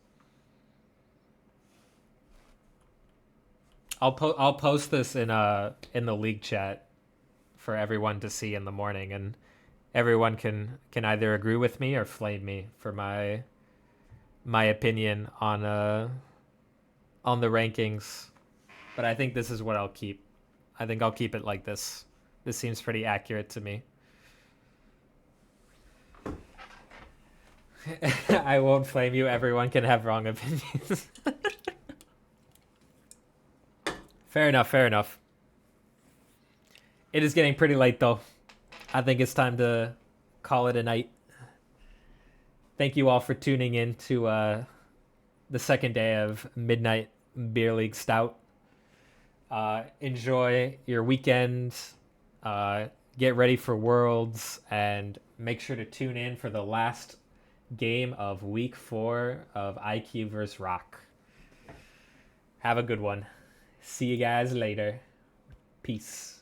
I'll post this in the league chat for everyone to see in the morning, and everyone can either agree with me or flame me for my opinion on the rankings. But I think this is what I'll keep. I think I'll keep it like this. This seems pretty accurate to me. I won't flame you. Everyone can have wrong opinions. Fair enough. It is getting pretty late, though. I think it's time to call it a night. Thank you all for tuning in to the second day of Midnight Beer League Stout. Enjoy your weekend. Get ready for Worlds, and make sure to tune in for the last game of week 4 of IQ vs. Rock. Have a good one. See you guys later. Peace.